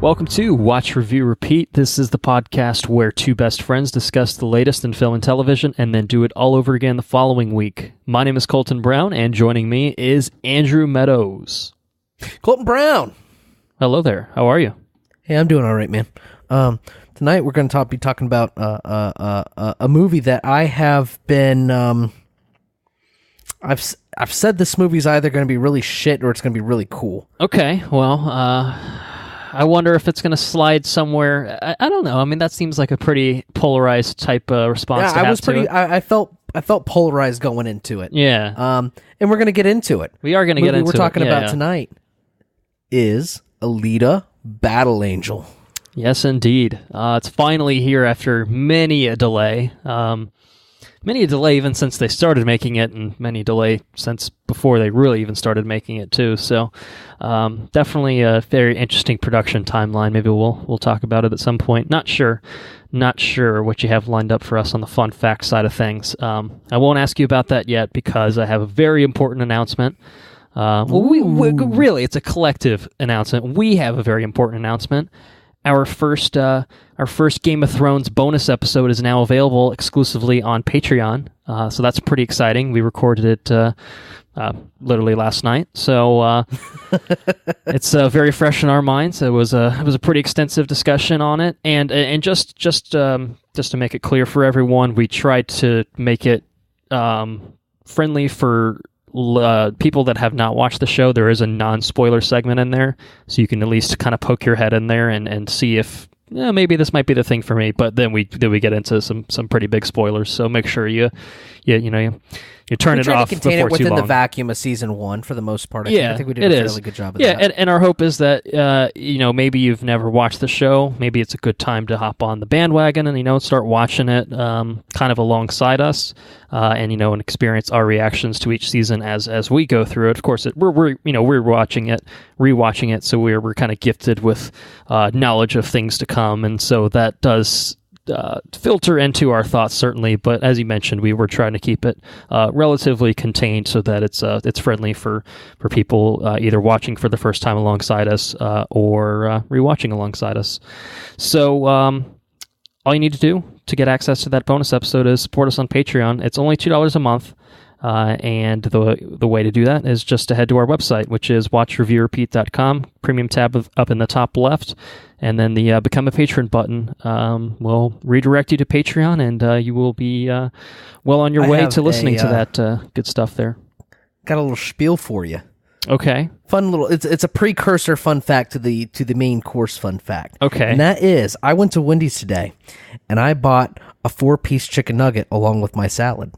Welcome to Watch, Review, Repeat. This is the podcast where two best friends discuss the latest in film and television and then do it all over again the following week. My name is Colton Brown, and joining me is Andrew Meadows. Colton Brown! Hello there. How are you? Hey, I'm doing all right, man. Tonight we're going to be talking about a movie that I have been... I've said this movie's either going to be really shit or it's going to be really cool. Okay, well, I wonder if it's going to slide somewhere. I don't know. I mean, that seems like a pretty polarized type response to have to it. I felt polarized going into it. Yeah. And we're going to get into it. We are going to get into it. We're talking about tonight is Alita Battle Angel. Yes, indeed. It's finally here after many a delay. Many a delay even since they started making it, and many a delay since before they really even started making it too. So, definitely a very interesting production timeline. Maybe we'll talk about it at some point. Not sure what you have lined up for us on the fun fact side of things. I won't ask you about that yet because I have a very important announcement. Really, it's a collective announcement. We have a very important announcement. Our first Game of Thrones bonus episode is now available exclusively on Patreon, so that's pretty exciting. We recorded it literally last night, so it's very fresh in our minds. It was a pretty extensive discussion on it, and just to make it clear for everyone, we tried to make it friendly for people that have not watched the show. There is a non-spoiler segment in there, so you can at least kind of poke your head in there and see if maybe this might be the thing for me. But then we get into some pretty big spoilers, so make sure you turn it off before too long. We try to contain it within the vacuum of season one for the most part. I think we did a fairly good job of that. Yeah, and our hope is that maybe you've never watched the show. Maybe it's a good time to hop on the bandwagon and start watching it kind of alongside us, and experience our reactions to each season as we go through it. Of course, we're watching it, rewatching it, so we're kind of gifted with knowledge of things to come, and so that does filter into our thoughts, certainly, but as you mentioned, we were trying to keep it relatively contained so that it's friendly for people either watching for the first time alongside us or rewatching alongside us. So all you need to do to get access to that bonus episode is support us on Patreon. It's only $2 a month. And the way to do that is just to head to our website, which is watchreviewrepeat.com, premium tab up in the top left, and then the Become a Patron button will redirect you to Patreon, and you will be well on your way to listening to that good stuff there. Got a little spiel for you. Okay. Fun little. It's a precursor fun fact to the main course fun fact. Okay. And that is, I went to Wendy's today, and I bought a 4-piece chicken nugget along with my salad,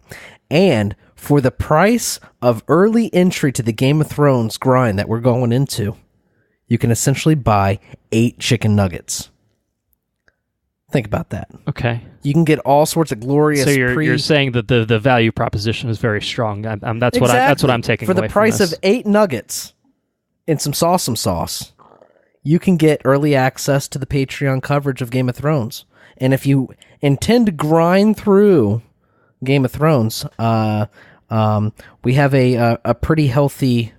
and for the price of early entry to the Game of Thrones grind that we're going into, you can essentially buy 8 chicken nuggets. Think about that. Okay. You can get all sorts of glorious. So you're saying that the value proposition is very strong. That's exactly. what I'm taking for away the price from this. of 8 nuggets and some sauce. You can get early access to the Patreon coverage of Game of Thrones, and if you intend to grind through Game of Thrones, we have a pretty healthy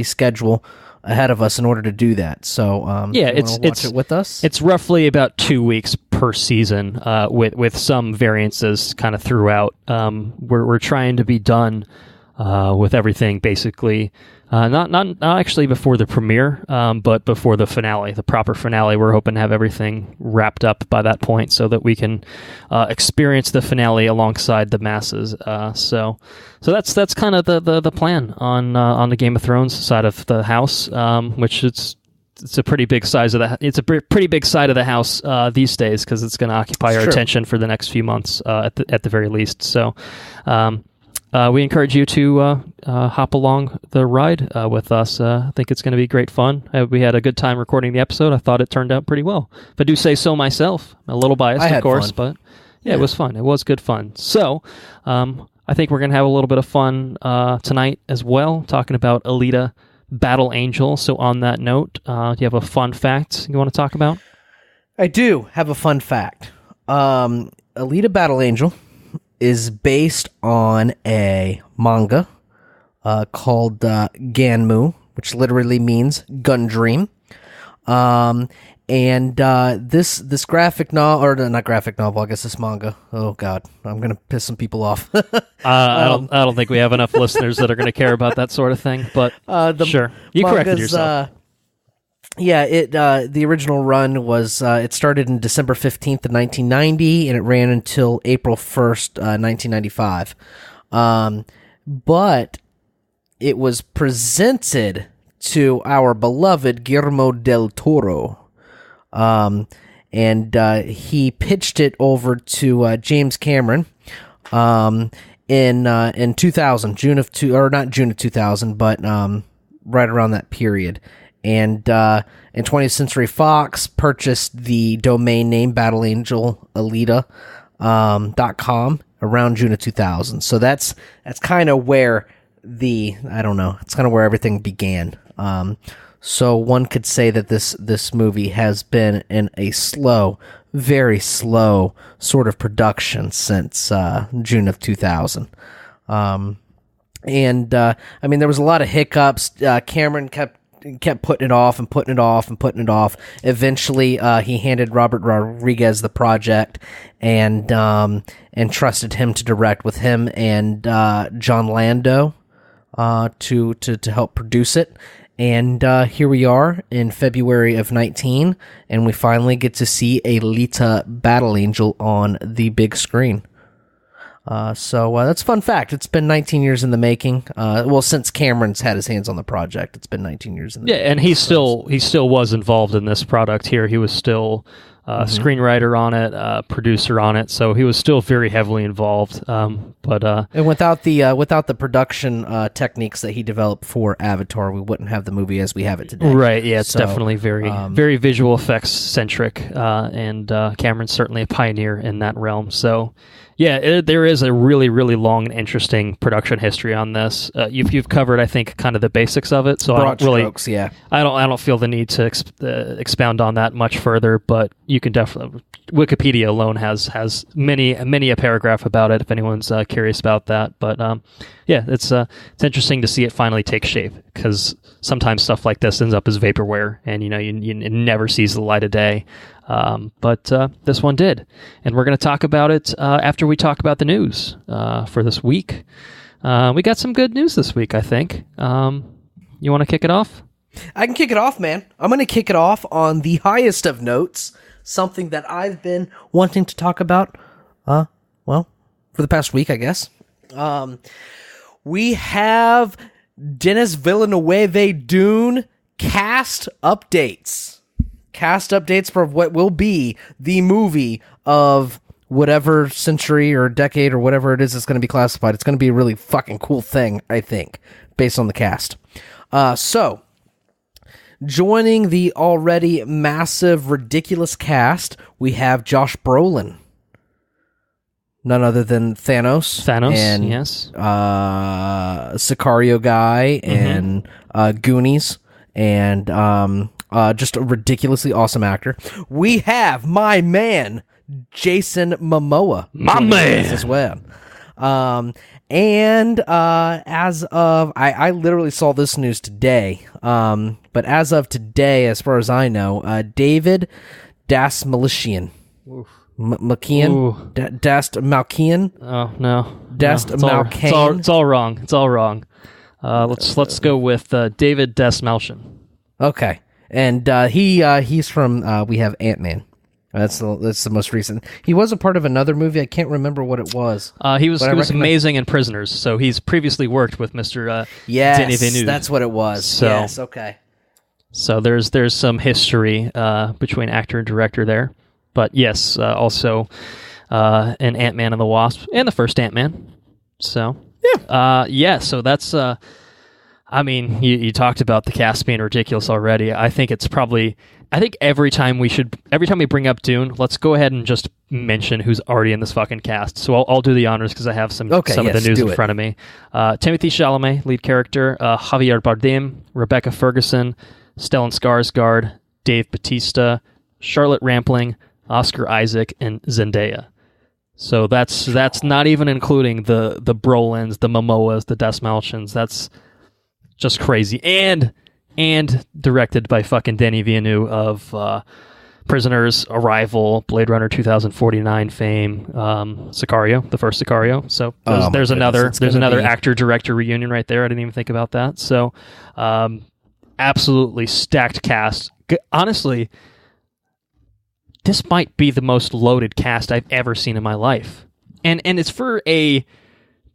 schedule ahead of us in order to do that. So watch it with us. It's roughly about 2 weeks per season, with some variances kind of throughout. We're trying to be done with everything basically. Not actually before the premiere, but before the finale, the proper finale. We're hoping to have everything wrapped up by that point so that we can experience the finale alongside the masses. So that's kind of the plan on the Game of Thrones side of the house, which it's a pretty big size of pretty big side of the house these days because it's going to occupy our attention for the next few months at the very least. So. We encourage you to hop along the ride with us. I think it's going to be great fun. We had a good time recording the episode. I thought it turned out pretty well. If I do say so myself, I'm a little biased, of course, but yeah, it was fun. It was good fun. So I think we're going to have a little bit of fun tonight as well, talking about Alita Battle Angel. So on that note, do you have a fun fact you want to talk about? I do have a fun fact. Alita Battle Angel is based on a manga called Ganmu, which literally means gun dream. And this graphic novel, or not graphic novel, I guess this manga. Oh God, I'm gonna piss some people off. I don't think we have enough listeners that are going to care about that sort of thing. But sure, you corrected yourself. The original run was it started in December 15th of 1990, and it ran until April 1st, 1995. But it was presented to our beloved Guillermo del Toro. And he pitched it over to James Cameron in 2000, not June of 2000, but right around that period. And 20th Century Fox purchased the domain name battleangelalita.com around June of 2000. So that's kind of where it's kind of where everything began. So one could say that this movie has been in a very slow sort of production since June of 2000. I mean, there was a lot of hiccups. Cameron kept putting it off and putting it off and putting it off. Eventually, he handed Robert Rodriguez the project and trusted him to direct with him and John Lando to help produce it. And here we are in February of 19, and we finally get to see Alita Battle Angel on the big screen. So that's a fun fact. It's been 19 years in the making. Since Cameron's had his hands on the project, it's been 19 years in the making. Yeah, and he still was involved in this product here. He was still screenwriter on it, producer on it, so he was still very heavily involved. And without the production techniques that he developed for Avatar, we wouldn't have the movie as we have it today. Right? Yeah, it's definitely very visual effects centric, and Cameron's certainly a pioneer in that realm. So. Yeah, there is a really, really long and interesting production history on this. You've covered, I think, kind of the basics of it, so broad strokes, yeah. I don't feel the need to expound on that much further. But you can definitely, Wikipedia alone has many a paragraph about it if anyone's curious about that. But it's interesting to see it finally take shape, because sometimes stuff like this ends up as vaporware, and it never sees the light of day. But this one did, and we're going to talk about it after we talk about the news for this week. We got some good news this week, I think. You want to kick it off? I can kick it off, man. I'm going to kick it off on the highest of notes, something that I've been wanting to talk about, for the past week, I guess. We have Denis Villeneuve Dune cast updates. Cast updates for what will be the movie of whatever century or decade or whatever it is that's going to be classified. It's going to be a really fucking cool thing, I think, based on the cast. So, joining the already massive, ridiculous cast, we have Josh Brolin. None other than Thanos. And, yes. Sicario guy and Goonies and just a ridiculously awesome actor. We have my man, Jason Momoa. My man! As well. As of... I literally saw this news today. But as of today, as far as I know, David Dastmalchian. Dastmalchian? Oh, no. Dastmalchian? It's all wrong. It's all wrong. Let's go with David Dastmalchian. Okay. And he's from we have Ant-Man. That's the most recent. He was a part of another movie. I can't remember what it was. He was amazing in Prisoners. So he's previously worked with Mr. Denis Villeneuve. That's what it was. So, yes, okay. So there's some history between actor and director there. But yes, also an Ant-Man and the Wasp and the first Ant-Man. So so that's I mean, you talked about the cast being ridiculous already. I think every time we bring up Dune, let's go ahead and just mention who's already in this fucking cast. So I'll do the honors because I have some of the news in front of me. Timothée Chalamet, lead character, Javier Bardem, Rebecca Ferguson, Stellan Skarsgård, Dave Bautista, Charlotte Rampling, Oscar Isaac, and Zendaya. So that's not even including the Brolins, the Momoas, the Dastmalchians. That's just crazy. And directed by fucking Denis Villeneuve of Prisoners, Arrival, Blade Runner 2049 fame, Sicario, the first Sicario. So there's another actor-director reunion right there. I didn't even think about that. So absolutely stacked cast. Honestly, this might be the most loaded cast I've ever seen in my life. And it's for a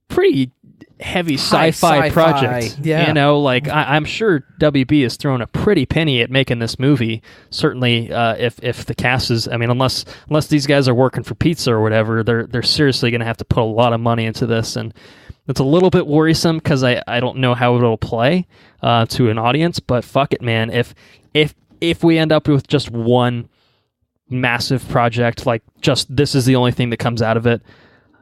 pretty heavy sci-fi project. Yeah. I'm sure WB has thrown a pretty penny at making this movie. Certainly, if the cast is, unless these guys are working for pizza or whatever, they're seriously going to have to put a lot of money into this, and it's a little bit worrisome because I don't know how it'll play to an audience. But fuck it, man. If we end up with just one massive project, like just this is the only thing that comes out of it,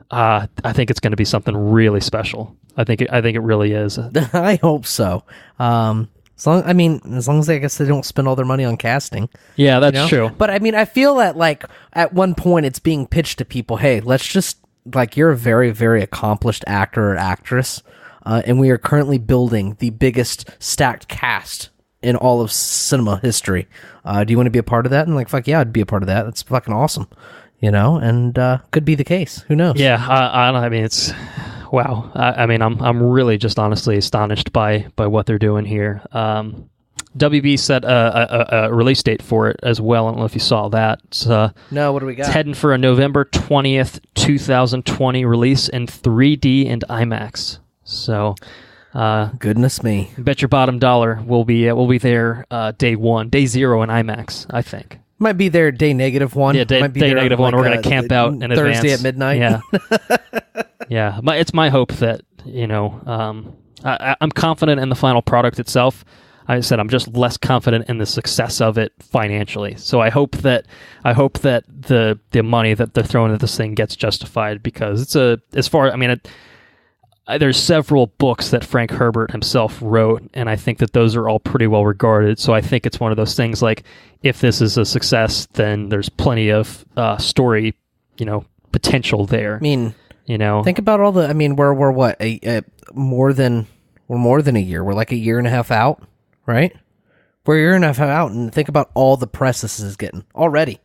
I think it's going to be something really special. I think it really is. I hope so. As long as I guess they don't spend all their money on casting. Yeah, that's true. But I feel that like at one point it's being pitched to people, hey, let's just like, you're a very, very accomplished actor or actress, and we are currently building the biggest stacked cast in all of cinema history. Do you want to be a part of that? And like, fuck yeah, I'd be a part of that. That's fucking awesome. And could be the case. Who knows? Yeah, it's wow. I'm really just honestly astonished by what they're doing here. WB set a release date for it as well. I don't know if you saw that. No, what do we got? It's heading for a November 20th, 2020 release in 3D and IMAX. So, goodness me. Bet your bottom dollar we'll be there day 0 in IMAX, I think. Might be there day -1. Yeah, day -1. We're going to camp out in advance. Thursday at midnight. Yeah. Yeah. It's my hope that, I'm confident in the final product itself. I said I'm just less confident in the success of it financially. So I hope that the money that they're throwing at this thing gets justified, because there's several books that Frank Herbert himself wrote, and I think that those are all pretty well regarded. So I think it's one of those things like, if this is a success, then there's plenty of story, potential there. Think about all the. We're what more than a year. We're like a year and a half out, right? We're a year and a half out, and think about all the press this is getting already.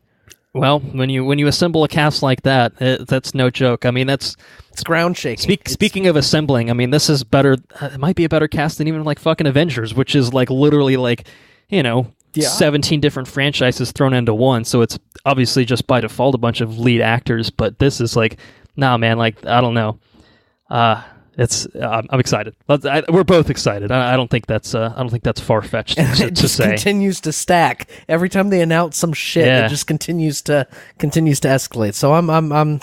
Well, when you assemble a cast like that, that's no joke. It's ground shaking. Speaking of assembling, this is better. It might be a better cast than even like fucking Avengers, which is like literally like 17 different franchises thrown into one. So it's obviously just by default a bunch of lead actors. But this is like, nah, man. Like, I don't know. I'm excited. We're both excited. I don't think that's far fetched to say. Continues to stack every time they announce some shit. Yeah. It just continues to escalate. So I'm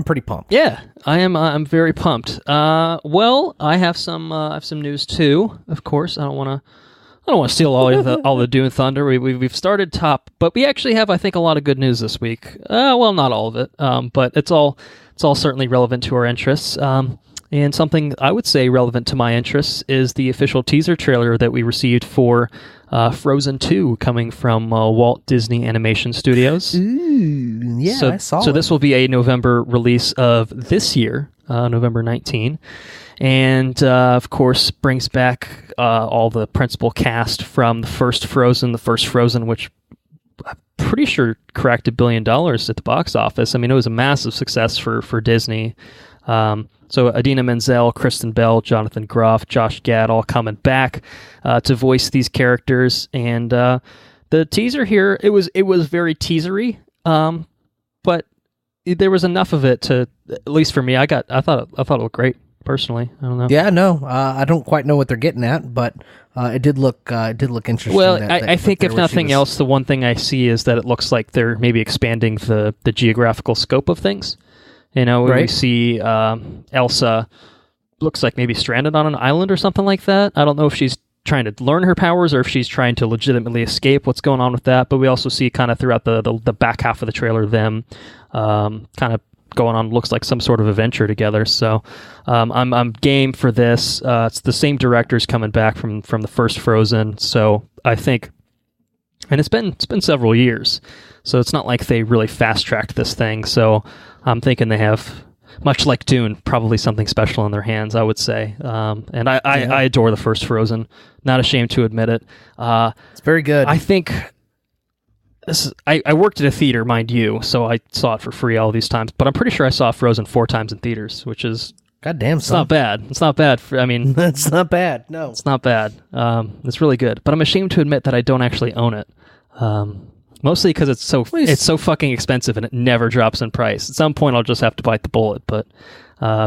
pretty pumped. Yeah, I am. I'm very pumped. Well, I have some news too. Of course, I don't want to steal all the Dune thunder. We've started top, but we actually have, I think, a lot of good news this week. Well, not all of it, but it's all certainly relevant to our interests. And something I would say relevant to my interests is the official teaser trailer that we received for Frozen 2 coming from Walt Disney Animation Studios. Ooh, yeah, I saw it. So this will be a November release of this year, November 19. And, of course, brings back all the principal cast from the first Frozen, which I'm pretty sure cracked $1 billion at the box office. It was a massive success for Disney. So Idina Menzel, Kristen Bell, Jonathan Groff, Josh Gad, all coming back to voice these characters. And the teaser here, it was very teasery, but there was enough of it to, at least for me, I thought it looked great. Personally, I don't know. Yeah, no, I don't quite know what they're getting at, but it did look interesting. Well, I think if nothing else, the one thing I see is that it looks like they're maybe expanding the geographical scope of things. Right. We see Elsa looks like maybe stranded on an island or something like that. I don't know if she's trying to learn her powers or if she's trying to legitimately escape. What's going on with that? But we also see kind of throughout the back half of the trailer them kind of going on, looks like some sort of adventure together. So I'm game for this. It's the same directors coming back from the first Frozen. So I think, and it's been several years, so it's not like they really fast tracked this thing. So I'm thinking they have, much like Dune, probably something special in their hands, I would say. And I adore the first Frozen. Not ashamed to admit it. It's very good. I think I worked at a theater, mind you, so I saw it for free all these times. But I'm pretty sure I saw Frozen 4 times in theaters, which is goddamn. It's not bad. It's not bad. It's not bad. No, it's not bad. It's really good. But I'm ashamed to admit that I don't actually own it. Mostly because it's so fucking expensive and it never drops in price. At some point, I'll just have to bite the bullet. But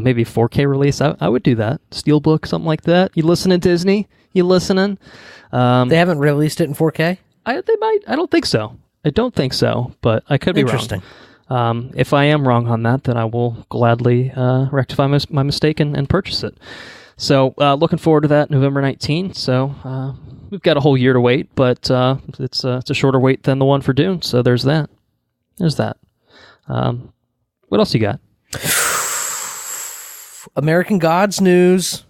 maybe 4K release, I would do that. Steelbook, something like that. You listening, Disney? You listening? They haven't released it in 4K? They might. I don't think so. But I could be wrong. Interesting. If I am wrong on that, then I will gladly rectify my mistake and purchase it. So looking forward to that November 19th. So we've got a whole year to wait, but it's a shorter wait than the one for Dune. So there's that. What else you got? American Gods news.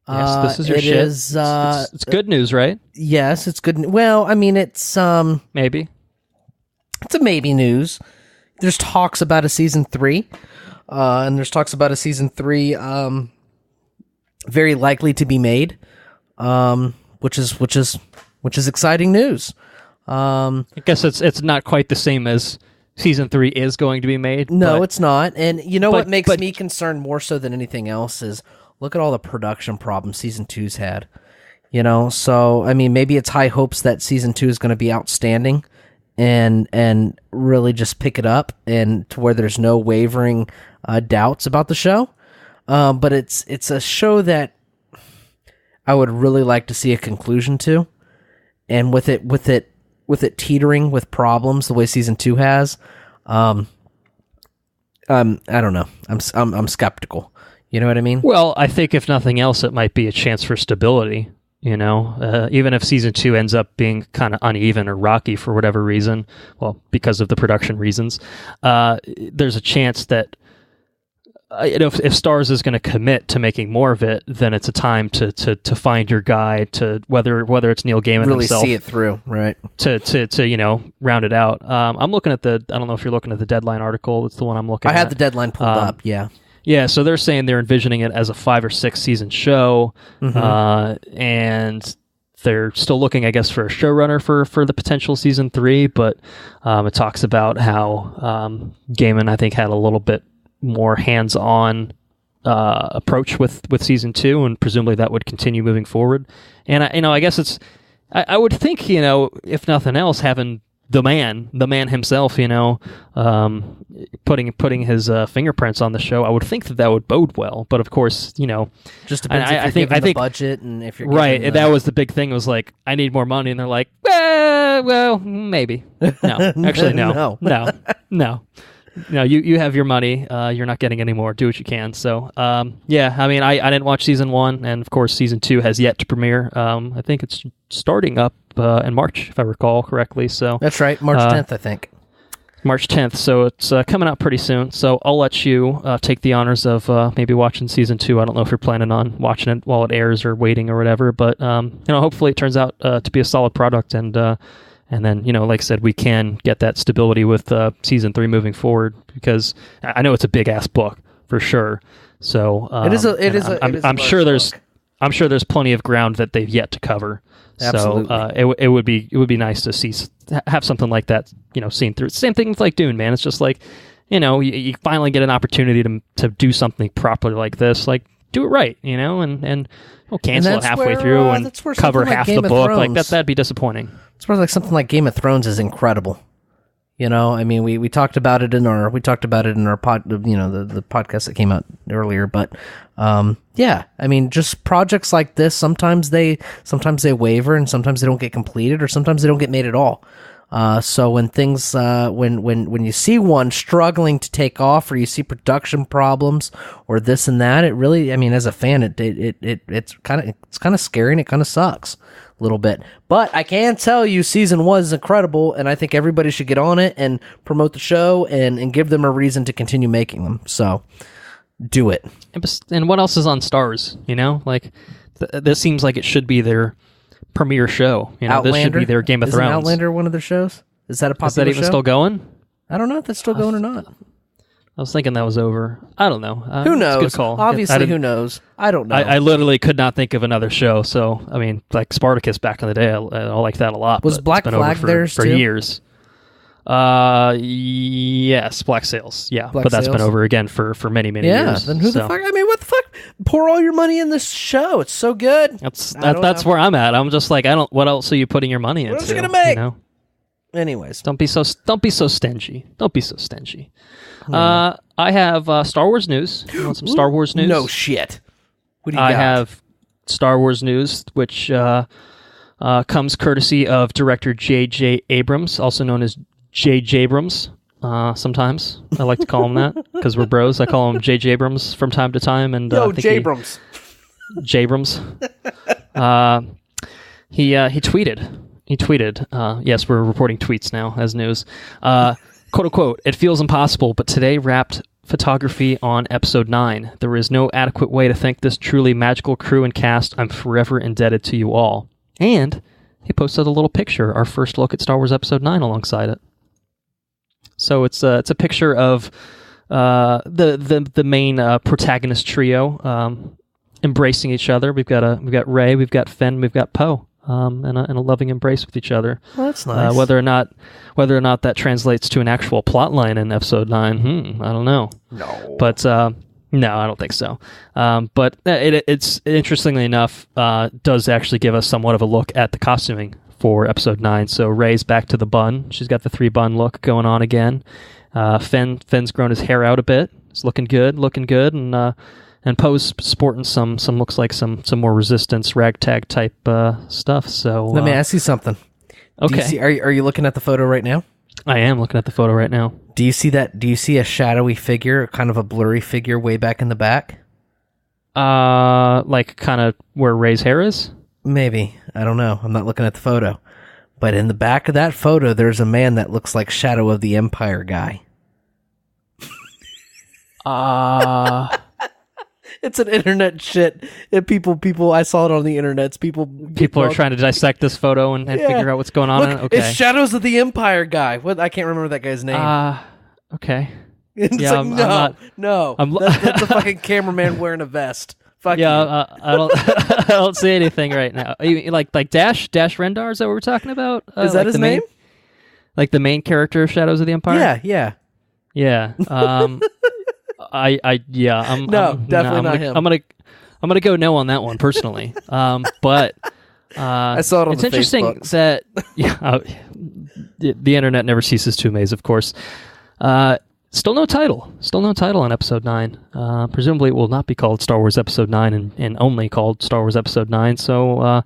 Yes, this is your shit. It's good news, right? Yes, it's good. Well, I mean, it's maybe. It's a maybe news. There's talks about a season 3, and there's talks about a season 3 very likely to be made, which is exciting news. I guess it's not quite the same as season 3 is going to be made. No, it's not. And you know what makes me concerned more so than anything else is look at all the production problems season 2's had. You know, so I mean, maybe it's high hopes that season 2 is going to be outstanding and really just pick it up and to where there's no wavering doubts about the show. But it's a show that I would really like to see a conclusion to, and with it teetering with problems the way season 2 has, I don't know. I'm skeptical. You know what I mean? Well, I think if nothing else, it might be a chance for stability. You know, even if season 2 ends up being kind of uneven or rocky for whatever reason, well, because of the production reasons, there's a chance that if Starz is going to commit to making more of it, then it's a time to find your guy, to whether it's Neil Gaiman really himself, see it through, right? To round it out. I'm looking at I don't know if you're looking at the Deadline article. It's the one I'm looking at. I had the Deadline pulled up. Yeah. Yeah, so they're saying they're envisioning it as a 5 or 6 season show, and they're still looking, I guess, for a showrunner for the potential season 3. But it talks about how Gaiman, I think, had a little bit more hands-on approach with season 2, and presumably that would continue moving forward. And I guess I would think, if nothing else, having the man himself, putting his fingerprints on the show, I would think that would bode well. But of course, just depends if you're given the budget and if you're right. That was the big thing. Was like, I need more money, and they're like, well, maybe. No, actually, no. No, you have your money. You're not getting any more. Do what you can. So, yeah, I mean, I didn't watch season 1, and of course, season 2 has yet to premiere. I think it's starting up in March, if I recall correctly. So that's right, March 10th, I think. March 10th. So it's coming out pretty soon. So I'll let you take the honors of maybe watching season 2. I don't know if you're planning on watching it while it airs or waiting or whatever, but hopefully it turns out to be a solid product, and then, like I said, we can get that stability with season 3 moving forward, because I know it's a big ass book for sure. So I'm sure there's plenty of ground that they've yet to cover. Absolutely. So it would be nice to have something like that, seen through. Same thing with like Dune, man. It's just like, you finally get an opportunity to do something properly like this, like do it right, and we'll cancel it halfway through and cover half the book. Like that'd be disappointing. It's more like something like Game of Thrones is incredible. I mean, we talked about it in our pod, the podcast that came out earlier. But yeah, I mean, just projects like this, sometimes they waver, and sometimes they don't get completed, or sometimes they don't get made at all. So when things when you see one struggling to take off, or you see production problems or this and that, it really, I mean, as a fan, it's kind of scary, and it kind of sucks a little bit. But I can tell you, season 1 is incredible, and I think everybody should get on it and promote the show and give them a reason to continue making them. So do it. And what else is on Starz? Like this seems like it should be their premiere show. This should be their Game of Thrones. Isn't Outlander one of their shows? Is that a popular show? Is that even still going? I don't know if that's still going or not. I was thinking that was over. I don't know. Who knows? It's a good call. Obviously, who knows? I don't know. I literally could not think of another show. So, I mean, like Spartacus back in the day, I like that a lot. Was Black Flag theirs for too? years? Yes, Black Sails. Yeah, Black but that's Sails? been over again for many years. Yeah, then who the fuck? I mean, what the fuck? Pour all your money in this show. It's so good. That's where I'm at. I'm just like, I don't. What else are you putting your money into? What else are you gonna make? You know? Anyways, don't be so stingy. Don't be so stingy. I have Star Wars news. You want some Star Wars news? No shit. What do you I got? have Star Wars news, which comes courtesy of director J.J. Abrams, also known as J.J. Abrams. Sometimes I like to call him that because we're bros. I call him J.J. Abrams from time to time. And Yo, J-Brams. J-Brams. He tweeted. Yes, we're reporting tweets now as news. Quote unquote, "It feels impossible, but today wrapped photography on episode 9. There is no adequate way to thank this truly magical crew and cast. I'm forever indebted to you all." And he posted a little picture, our first look at Star Wars episode 9 alongside it. So it's a picture of the main protagonist trio embracing each other. We've got Rey, we've got Finn, we've got Poe. And a loving embrace with each other. Well, that's nice. Whether or not that translates to an actual plot line in episode 9, I don't know. No, but no, I don't think so. But it's interestingly enough does actually give us somewhat of a look at the costuming for episode 9. So Rey's back to the bun. She's got the 3-bun look going on again. Finn's grown his hair out a bit. It's looking good, and Poe's sporting some looks like some more resistance ragtag type stuff. So let me ask you something. Okay, are you looking at the photo right now? I am looking at the photo right now. Do you see that? Do you see a shadowy figure, kind of a blurry figure, way back in the back? Like kind of where Rey's hair is. Maybe, I don't know. I'm not looking at the photo, but in the back of that photo, there's a man that looks like Shadow of the Empire guy. It's an internet shit. People. I saw it on the internet. People are trying to dissect this photo and figure out what's going on. Look, okay, it's Shadows of the Empire guy. What? I can't remember that guy's name. Okay. It's yeah, like, no. That's a fucking cameraman wearing a vest. Fuck yeah, I don't. I don't see anything right now. Like Dash Rendar. Is that what we're talking about? Is that his name? Like the main character of Shadows of the Empire? Yeah. I'm definitely not him. I'm gonna go no on that one personally. But I saw it on it's the interesting Facebooks. that the internet never ceases to amaze, of course. Still no title on episode 9. Presumably it will not be called Star Wars episode 9 and only called Star Wars episode 9. So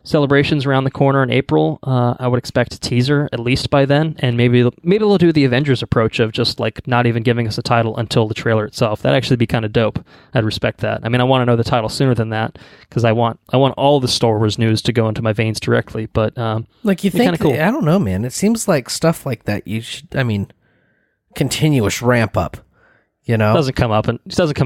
celebrations around the corner in April. I would expect a teaser at least by then, and maybe they'll do the Avengers approach of just like not even giving us a title until the trailer itself. That'd actually be kind of dope. I'd respect that. I mean, I want to know the title sooner than that because I want all the Star Wars news to go into my veins directly. But like you think, cool. I don't know, man. It seems like stuff like that. You should. I mean, continuous ramp up. You know, it doesn't come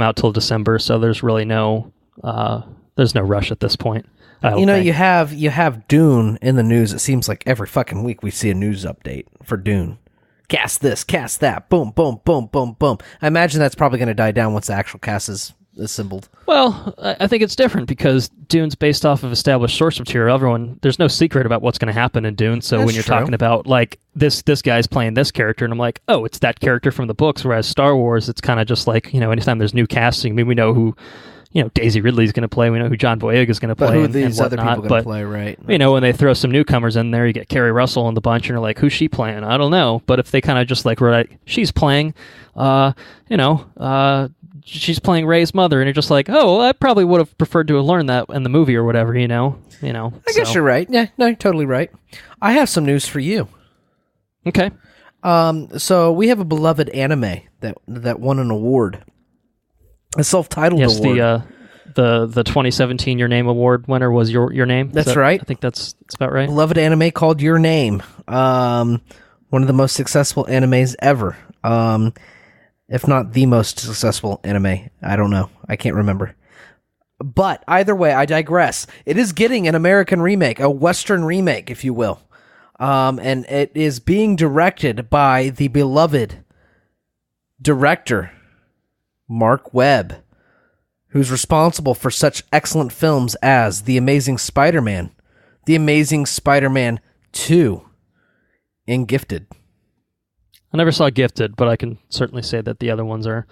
out till December, so there's really no rush at this point. You know, you have Dune in the news. It seems like every fucking week we see a news update for Dune. Cast this, cast that, boom, boom, boom, boom, boom. I imagine that's probably going to die down once the actual cast is assembled. Well, I think it's different because Dune's based off of established source material. There's no secret about what's going to happen in Dune. So when you're talking about like this guy's playing this character, and I'm like, oh, it's that character from the books. Whereas Star Wars, it's kind of just like, you know, anytime there's new casting, I mean, we know who. You know, Daisy Ridley's going to play. We know who John Boyega is going to play. But who are and these other whatnot. people going to play, right? You know, when they throw some newcomers in there, you get Carrie Russell in the bunch, and you're like, who's she playing? I don't know. But if they kind of just like, right, she's playing, she's playing Rey's mother, and you're just like, oh, well, I probably would have preferred to have learned that in the movie or whatever, you know. I guess you're right. Yeah, no, you're totally right. I have some news for you. Okay. So we have a beloved anime that won an award. A self-titled award. Yes, the 2017 Your Name Award winner was Your Name. That's right. I think that's about right. Beloved anime called Your Name. One of the most successful animes ever. If not the most successful anime. I don't know. I can't remember. But either way, I digress. It is getting an American remake, a Western remake, if you will. And it is being directed by the beloved Director Marc Webb, who's responsible for such excellent films as The Amazing Spider-Man, The Amazing Spider-Man 2, and Gifted. I never saw Gifted, but I can certainly say that the other ones are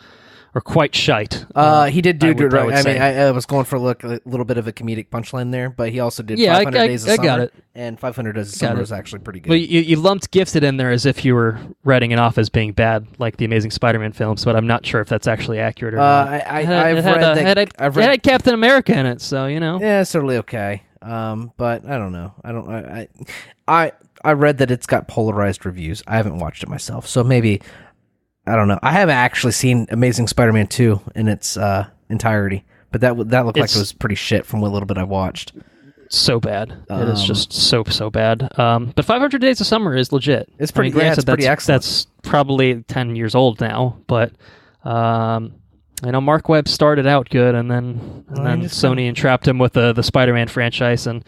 quite shite. He did do it right. I mean, say. I was going for a little bit of a comedic punchline there, but he also did 500 Days of Summer. I got it. And 500 Days of Summer was actually pretty good. Well, you lumped Gifted in there as if you were writing it off as being bad, like the Amazing Spider-Man films, but I'm not sure if that's actually accurate or not. It had Captain America in it, so, you know. Yeah, it's certainly okay. But I don't know. I read that it's got polarized reviews. I haven't watched it myself, so maybe... I don't know. I haven't actually seen Amazing Spider-Man 2 in its entirety, but that looked like it was pretty shit from what little bit I watched. So bad. It is just so bad. But 500 Days of Summer is legit. It's pretty, granted, pretty excellent. That's probably 10 years old now, but I know Marc Webb started out good, and then Sony entrapped him with the Spider-Man franchise, and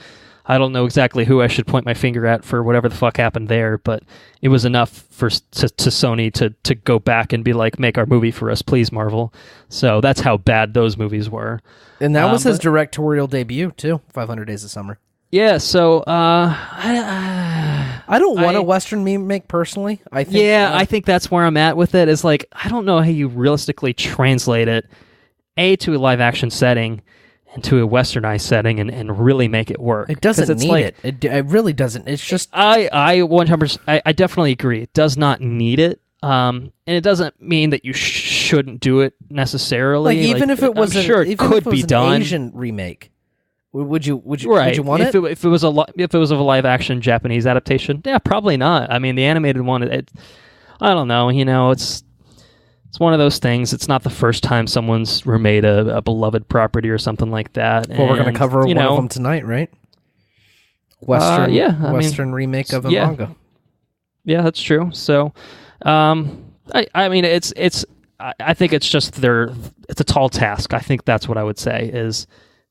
I don't know exactly who I should point my finger at for whatever the fuck happened there, but it was enough to Sony to go back and be like, make our movie for us, please, Marvel. So that's how bad those movies were. And that was his directorial debut, too, 500 Days of Summer. Yeah, so... I don't want a Western remake, personally. I think that's where I'm at with it, is like, I don't know how you realistically translate it, to a live-action setting, into a westernized setting and really make it work. It doesn't need it. It really doesn't. It's just... I 100%... I definitely agree. It does not need it. And it doesn't mean that you shouldn't do it necessarily. Like, even if it was it could be done. An Asian remake, would you want it? If it was a live action Japanese adaptation, yeah, probably not. I mean, the animated one, I don't know. You know, it's one of those things. It's not the first time someone's remade a beloved property or something like that. Well, we're going to cover one of them tonight, right? Western remake of a manga. Yeah, that's true. So, I mean, I think it's just it's a tall task. I think that's what I would say is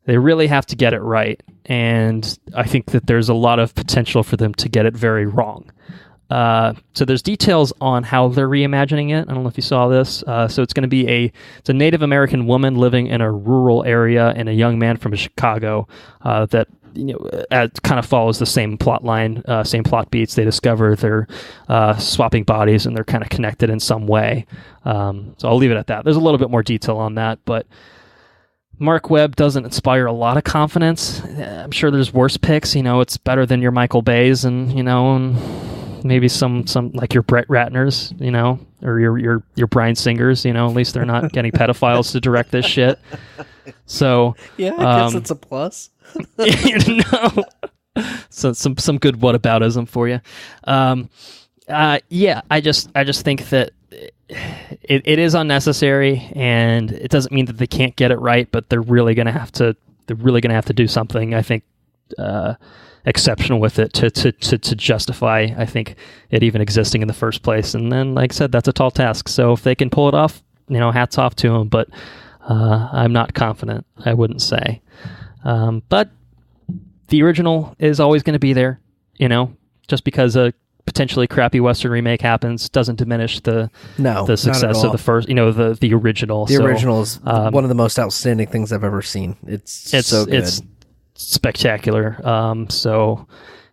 they really have to get it right, and I think that there's a lot of potential for them to get it very wrong. So there's details on how they're reimagining it. I don't know if you saw this. So it's going to be it's a Native American woman living in a rural area and a young man from Chicago that kind of follows the same plot line, same plot beats. They discover they're swapping bodies and they're kind of connected in some way. So I'll leave it at that. There's a little bit more detail on that, but Marc Webb doesn't inspire a lot of confidence. I'm sure there's worse picks. It's better than your Michael Bays and maybe some like your Brett Ratners, or your Bryan Singers, at least they're not getting pedophiles to direct this shit. So yeah, I guess it's a plus. So some good whataboutism for you. Yeah, I just think that it is unnecessary, and it doesn't mean that they can't get it right, but they're really gonna have to do something, I think, exceptional with it to justify, I think, it even existing in the first place. And then, like I said, that's a tall task. So if they can pull it off, hats off to them. But I'm not confident, I wouldn't say. But the original is always going to be there. Just because a potentially crappy Western remake happens doesn't diminish the success of the first. The original. The original is one of the most outstanding things I've ever seen. It's so good. It's spectacular. So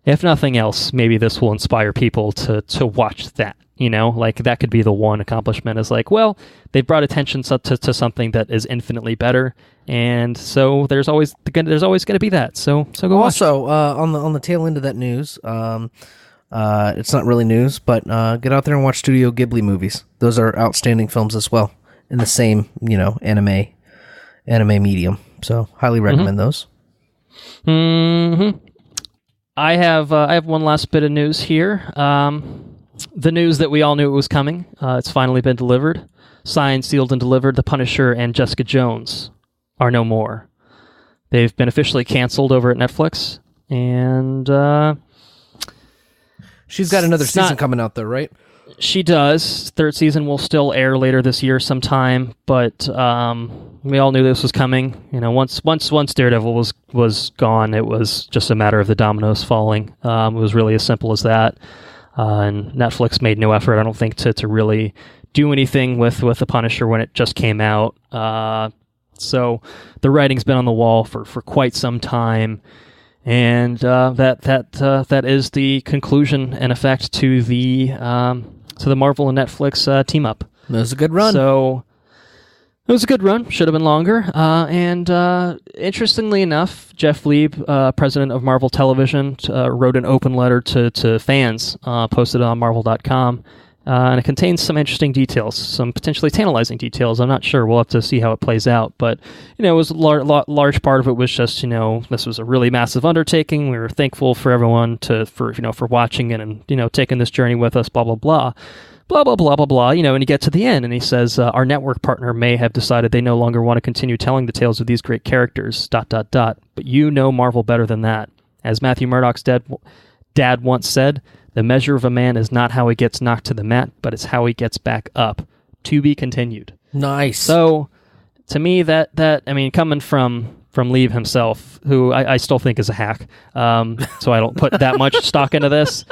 if nothing else, maybe this will inspire people to watch that. Like that could be the one accomplishment, is like, well, they've brought attention to something that is infinitely better, and so there's always going to be that. So go watch. Also, on the tail end of that news, it's not really news, but get out there and watch Studio Ghibli movies. Those are outstanding films as well, in the same anime medium. So highly recommend those. Mm-hmm. I have one last bit of news here. The news that we all knew it was coming. It's finally been delivered. Signed, sealed, and delivered. The Punisher and Jessica Jones are no more. They've been officially canceled over at Netflix, and she's got another season coming out, though, right? She does. Third season will still air later this year sometime, but we all knew this was coming. Once Daredevil was gone, it was just a matter of the dominoes falling. It was really as simple as that. And Netflix made no effort, I don't think, to really do anything with the Punisher when it just came out. So the writing's been on the wall for quite some time, and that is the conclusion and effect to the Marvel and Netflix team up. It was a good run. So it was a good run. Should have been longer. And interestingly enough, Jeff Lieb, president of Marvel Television, wrote an open letter to fans, posted it on Marvel.com. And it contains some interesting details, some potentially tantalizing details. I'm not sure. We'll have to see how it plays out. But, it was a large part of it was just, this was a really massive undertaking. We were thankful for everyone for watching it and, taking this journey with us, blah, blah, blah. Blah, blah, blah, blah, blah, and you get to the end, and he says, our network partner may have decided they no longer want to continue telling the tales of these great characters, ... But you know Marvel better than that. As Matthew Murdock's dad once said, the measure of a man is not how he gets knocked to the mat, but it's how he gets back up. To be continued. Nice. So, to me, coming from Lieb himself, who I still think is a hack, so I don't put that much stock into this.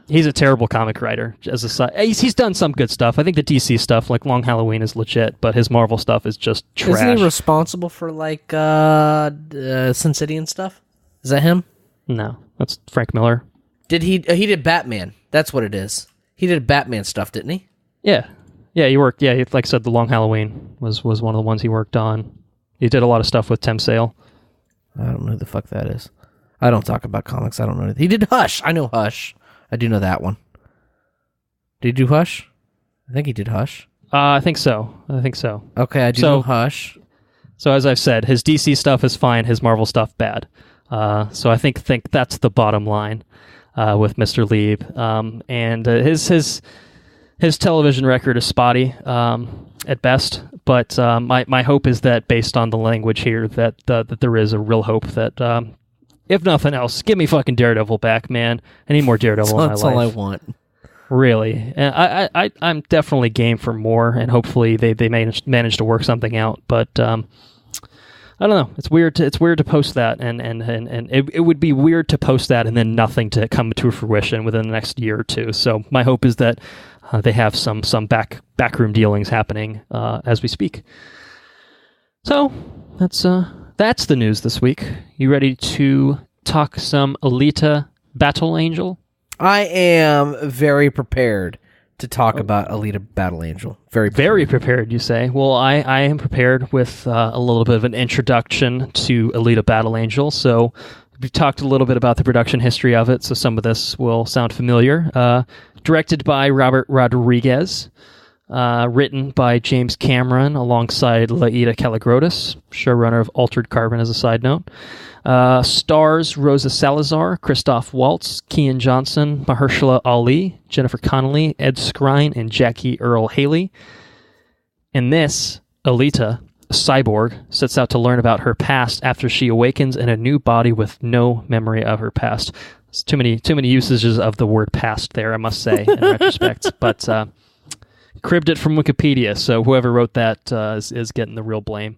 He's a terrible comic writer. He's done some good stuff. I think the DC stuff, like Long Halloween, is legit, but his Marvel stuff is just trash. Isn't he responsible for Sin City and stuff? Is that him? No, that's Frank Miller. Did he did Batman? That's what it is. He did Batman stuff, didn't he? Yeah, he worked. Yeah, like I said, the Long Halloween was one of the ones he worked on. He did a lot of stuff with Tim Sale. I don't know who the fuck that is. I don't talk about comics. I don't know. He did Hush. I know Hush. I do know that one. Did he do Hush? I think he did Hush. I think so. Okay, I do know Hush. So as I've said, his DC stuff is fine. His Marvel stuff bad. So I think that's the bottom line with Mr. Lieb. And his television record is spotty at best. But my hope is that based on the language here, that there is a real hope that. If nothing else, give me fucking Daredevil back, man. I need more Daredevil in my life. That's all I want. Really. And I'm definitely game for more, and hopefully they manage to work something out. But I don't know. It's weird to post that, and it would be weird to post that and then nothing to come to fruition within the next year or two. So my hope is that they have some backroom dealings happening as we speak. So that's the news this week. You ready to talk some Alita Battle Angel? I am very prepared to talk about Alita Battle Angel. Very prepared, you say? Well, I am prepared with a little bit of an introduction to Alita Battle Angel. So we talked a little bit about the production history of it, so some of this will sound familiar. Directed by Robert Rodriguez. Written by James Cameron alongside Laida Kalogridis, showrunner of Altered Carbon as a side note. Stars Rosa Salazar, Christoph Waltz, Kian Johnson, Mahershala Ali, Jennifer Connelly, Ed Skrein, and Jackie Earle Haley. In this, Alita, a cyborg, sets out to learn about her past after she awakens in a new body with no memory of her past. It's too many usages of the word past there, I must say, in retrospect. But cribbed it from Wikipedia, so whoever wrote that is getting the real blame.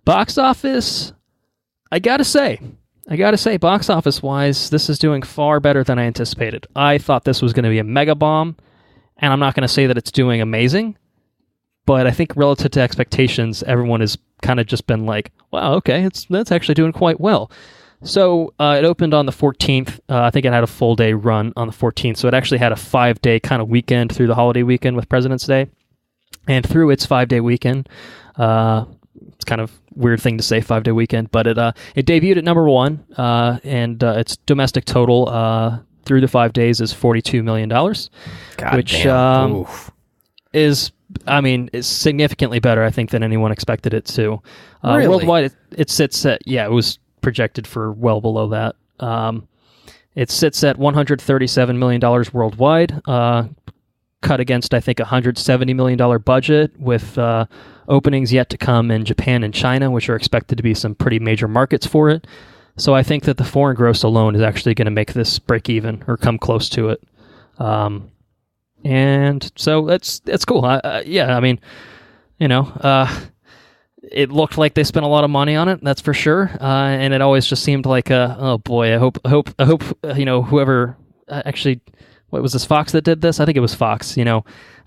Box office, I gotta say, box office-wise, this is doing far better than I anticipated. I thought this was going to be a mega bomb, and I'm not going to say that it's doing amazing, but I think relative to expectations, everyone has kind of just been like, wow, okay, that's actually doing quite well. So it opened on the 14th. I think it had a full day run on the 14th. So it actually had a 5-day kind of weekend through the holiday weekend with President's Day. And through its 5-day weekend, it's kind of weird thing to say 5-day weekend, but it debuted at number 1, and its domestic total through the 5 days is $42 million, which is significantly better, I think, than anyone expected it to. Really? Worldwide, it sits at, it was projected for well below that. It sits at $137 million worldwide, cut against, I think, a $170 million budget, with openings yet to come in Japan and China, which are expected to be some pretty major markets for it. So I think that the foreign gross alone is actually going to make this break even or come close to it. And so that's cool. It looked like they spent a lot of money on it, that's for sure. And it always just seemed like, oh boy, I hope whoever actually what was this, Fox that did this? I think it was Fox. I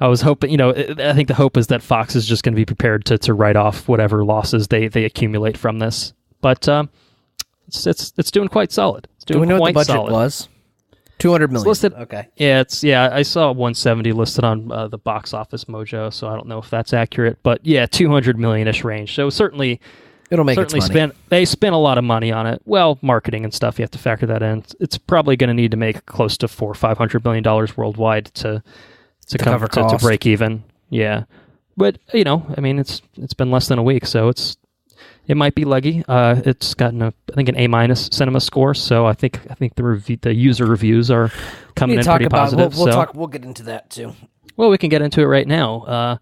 was hoping, I think the hope is that Fox is just going to be prepared to write off whatever losses they accumulate from this. But it's doing quite solid. It's doing. Do we know quite what the budget solid. was? 200 million. It's listed. Okay. Yeah, I saw 170 listed on the Box Office Mojo, so I don't know if that's accurate. But yeah, 200 million-ish range. So certainly. It'll make its money. They spent a lot of money on it. Well, marketing and stuff, you have to factor that in. It's probably going to need to make close to $400-500 million worldwide to cover to break even. Yeah, but it's been less than a week, so it might be leggy. It's gotten an A- cinema score, so I think the user reviews are coming in pretty positive. We'll get into that too. Well, we can get into it right now.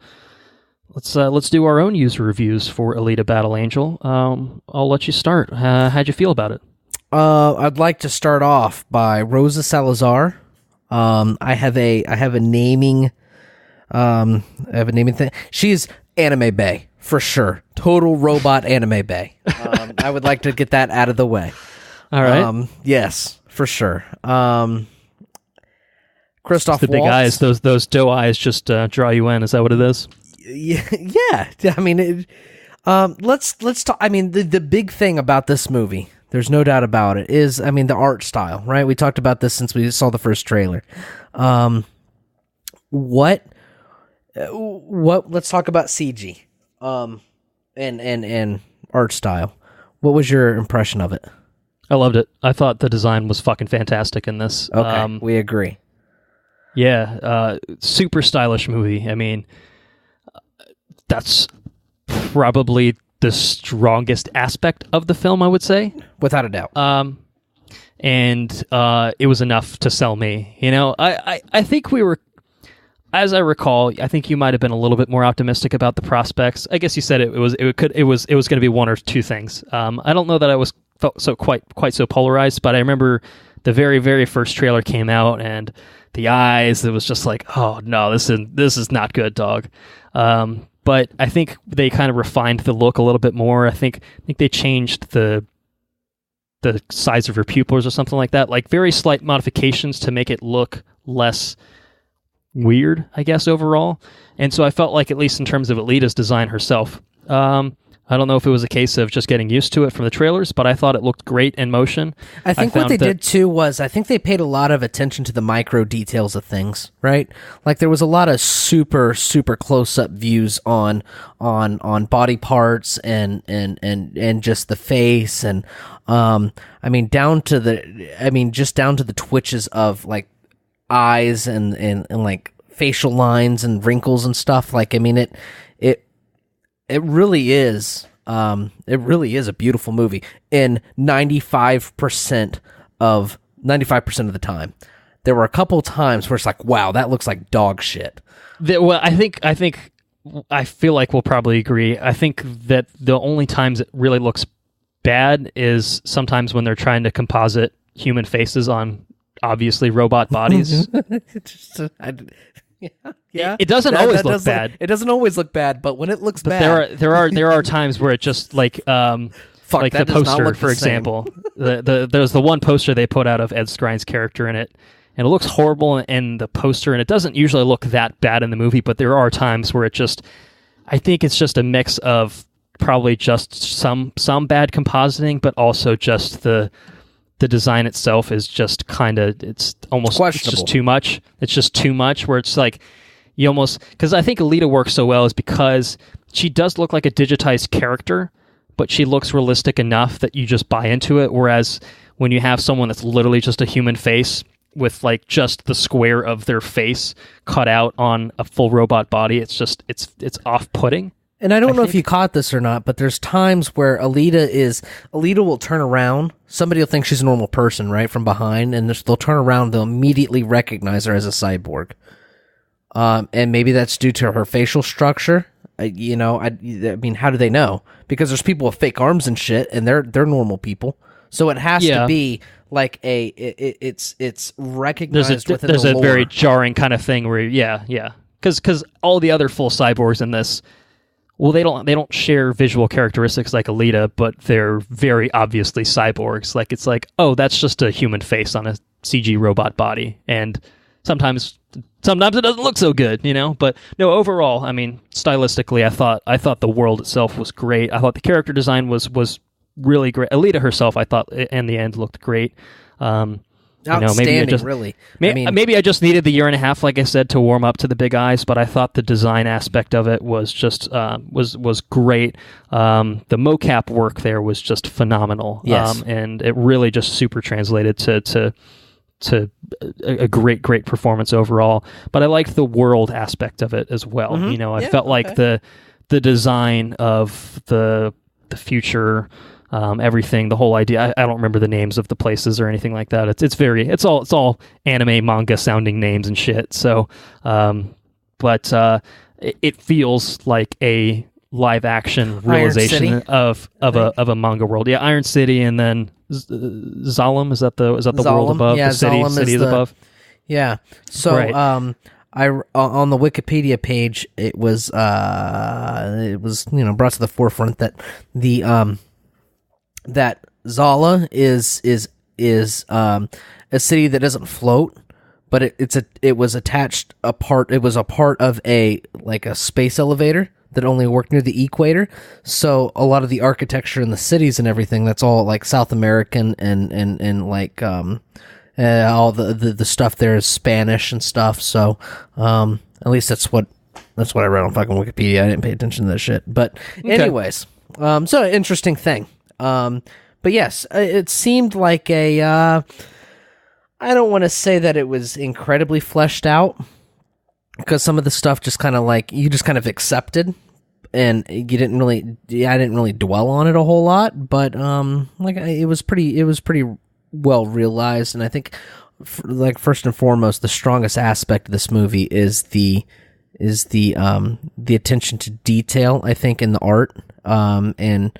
Let's do our own user reviews for Alita Battle Angel. I'll let you start. How'd you feel about it? I'd like to start off by Rosa Salazar. I have a naming thing. She's anime bae for sure. Total robot anime bae. I would like to get that out of the way. All right. Yes, for sure. Christoph the big Waltz. eyes, those doe eyes just draw you in. Is that what it is? Yeah. I mean, let's talk. I mean, the big thing about this movie, there's no doubt about it, is the art style, right? We talked about this since we saw the first trailer. What? Let's talk about CG, and art style. What was your impression of it? I loved it. I thought the design was fucking fantastic in this. Okay, we agree. Yeah, super stylish movie. I mean, that's probably the strongest aspect of the film, I would say. Without a doubt. And it was enough to sell me. I think we were, as I recall, I think you might have been a little bit more optimistic about the prospects. I guess you said it was going to be one or two things. I don't know that I felt so quite so polarized, but I remember the very, very first trailer came out and the eyes, it was just like, oh no, this is not good, dog. But I think they kind of refined the look a little bit more. I think they changed the size of her pupils or something like that, like very slight modifications to make it look less weird, I guess, overall. And so I felt like, at least in terms of Alita's design herself, I don't know if it was a case of just getting used to it from the trailers, but I thought it looked great in motion. I think what they did too was, I think they paid a lot of attention to the micro details of things, right? Like there was a lot of super, super close-up views on body parts and just the face and down to the twitches of like eyes and like facial lines and wrinkles and stuff. Like, it really is. It really is a beautiful movie. In 95% of the time, there were a couple times where it's like, wow, that looks like dog shit. Well, I feel like we'll probably agree. I think that the only times it really looks bad is sometimes when they're trying to composite human faces on obviously robot bodies. Yeah. It doesn't always look bad. It doesn't always look bad, but when it looks bad, there are times where it just like like the poster, for example. There's the one poster they put out of Ed Skrine's character in it, and it looks horrible in the poster, and it doesn't usually look that bad in the movie, but there are times where I think it's just a mix of probably just some bad compositing, but also just the design itself is just it's just too much. It's just too much, where it's like you almost, because I think Alita works so well is because she does look like a digitized character, but she looks realistic enough that you just buy into it. Whereas when you have someone that's literally just a human face with like just the square of their face cut out on a full robot body, it's off-putting. And I don't know if you caught this or not, but there's times where Alita will turn around. Somebody will think she's a normal person, right, from behind, and they'll turn around. They'll immediately recognize her as a cyborg. And maybe that's due to her facial structure. I mean, how do they know? Because there's people with fake arms and shit, and they're normal people. So it has to be like it's recognized within the lore. There's a very jarring kind of thing where, because all the other full cyborgs in this, well, they don't share visual characteristics like Alita, but they're very obviously cyborgs. Like, it's like, oh, that's just a human face on a CG robot body, and sometimes it doesn't look so good, But no, overall, I mean, stylistically, I thought the world itself was great. I thought the character design was really great. Alita herself, I thought, in the end, looked great. Outstanding, really. Maybe I just needed the year and a half, like I said, to warm up to the big eyes. But I thought the design aspect of it was just was great. The mocap work there was just phenomenal. Yes. And it really just super translated to a great performance overall. But I liked the world aspect of it as well. I felt like the design of the future. Everything, the whole idea. I don't remember the names of the places or anything like that. It's all anime manga sounding names and shit. So, but it feels like a live action realization of a manga world. Yeah, Iron City, and then Zalem, is that the world above? Yeah, the city is above. Yeah. So right. On the Wikipedia page, it was brought to the forefront that that Zala is a city that doesn't float, but it was a part of a space elevator that only worked near the equator. So a lot of the architecture in the cities and everything, that's all like South American and like all the stuff there is Spanish and stuff. So at least that's what I read on fucking Wikipedia. I didn't pay attention to that shit. But anyways, so interesting thing. But yes, it seemed like I don't want to say that it was incredibly fleshed out, because some of the stuff just kind of like, you just kind of accepted, and I didn't really dwell on it a whole lot, but it was pretty well realized. And I think first and foremost, the strongest aspect of this movie is the attention to detail, I think, in the art, and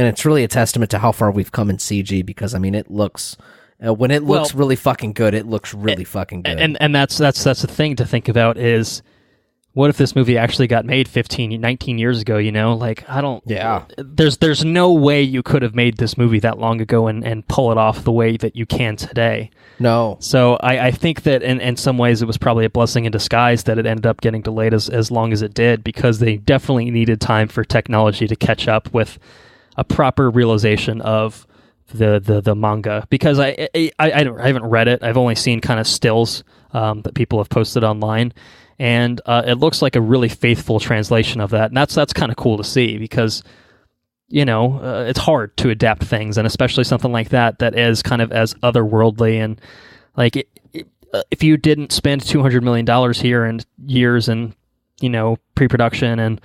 it's really a testament to how far we've come in CG, because I mean, it looks when it looks really fucking good, it looks really fucking good. And that's the thing to think about is, what if this movie actually got made 19 years ago, Like, I don't... Yeah. There's no way you could have made this movie that long ago and pull it off the way that you can today. No. So I think that in some ways it was probably a blessing in disguise that it ended up getting delayed as long as it did, because they definitely needed time for technology to catch up with a proper realization of the manga. Because I haven't read it. I've only seen kind of stills that people have posted online. And it looks like a really faithful translation of that. And that's kind of cool to see, because, it's hard to adapt things, and especially something like that is kind of as otherworldly. And like, if you didn't spend $200 million here and years and, pre-production and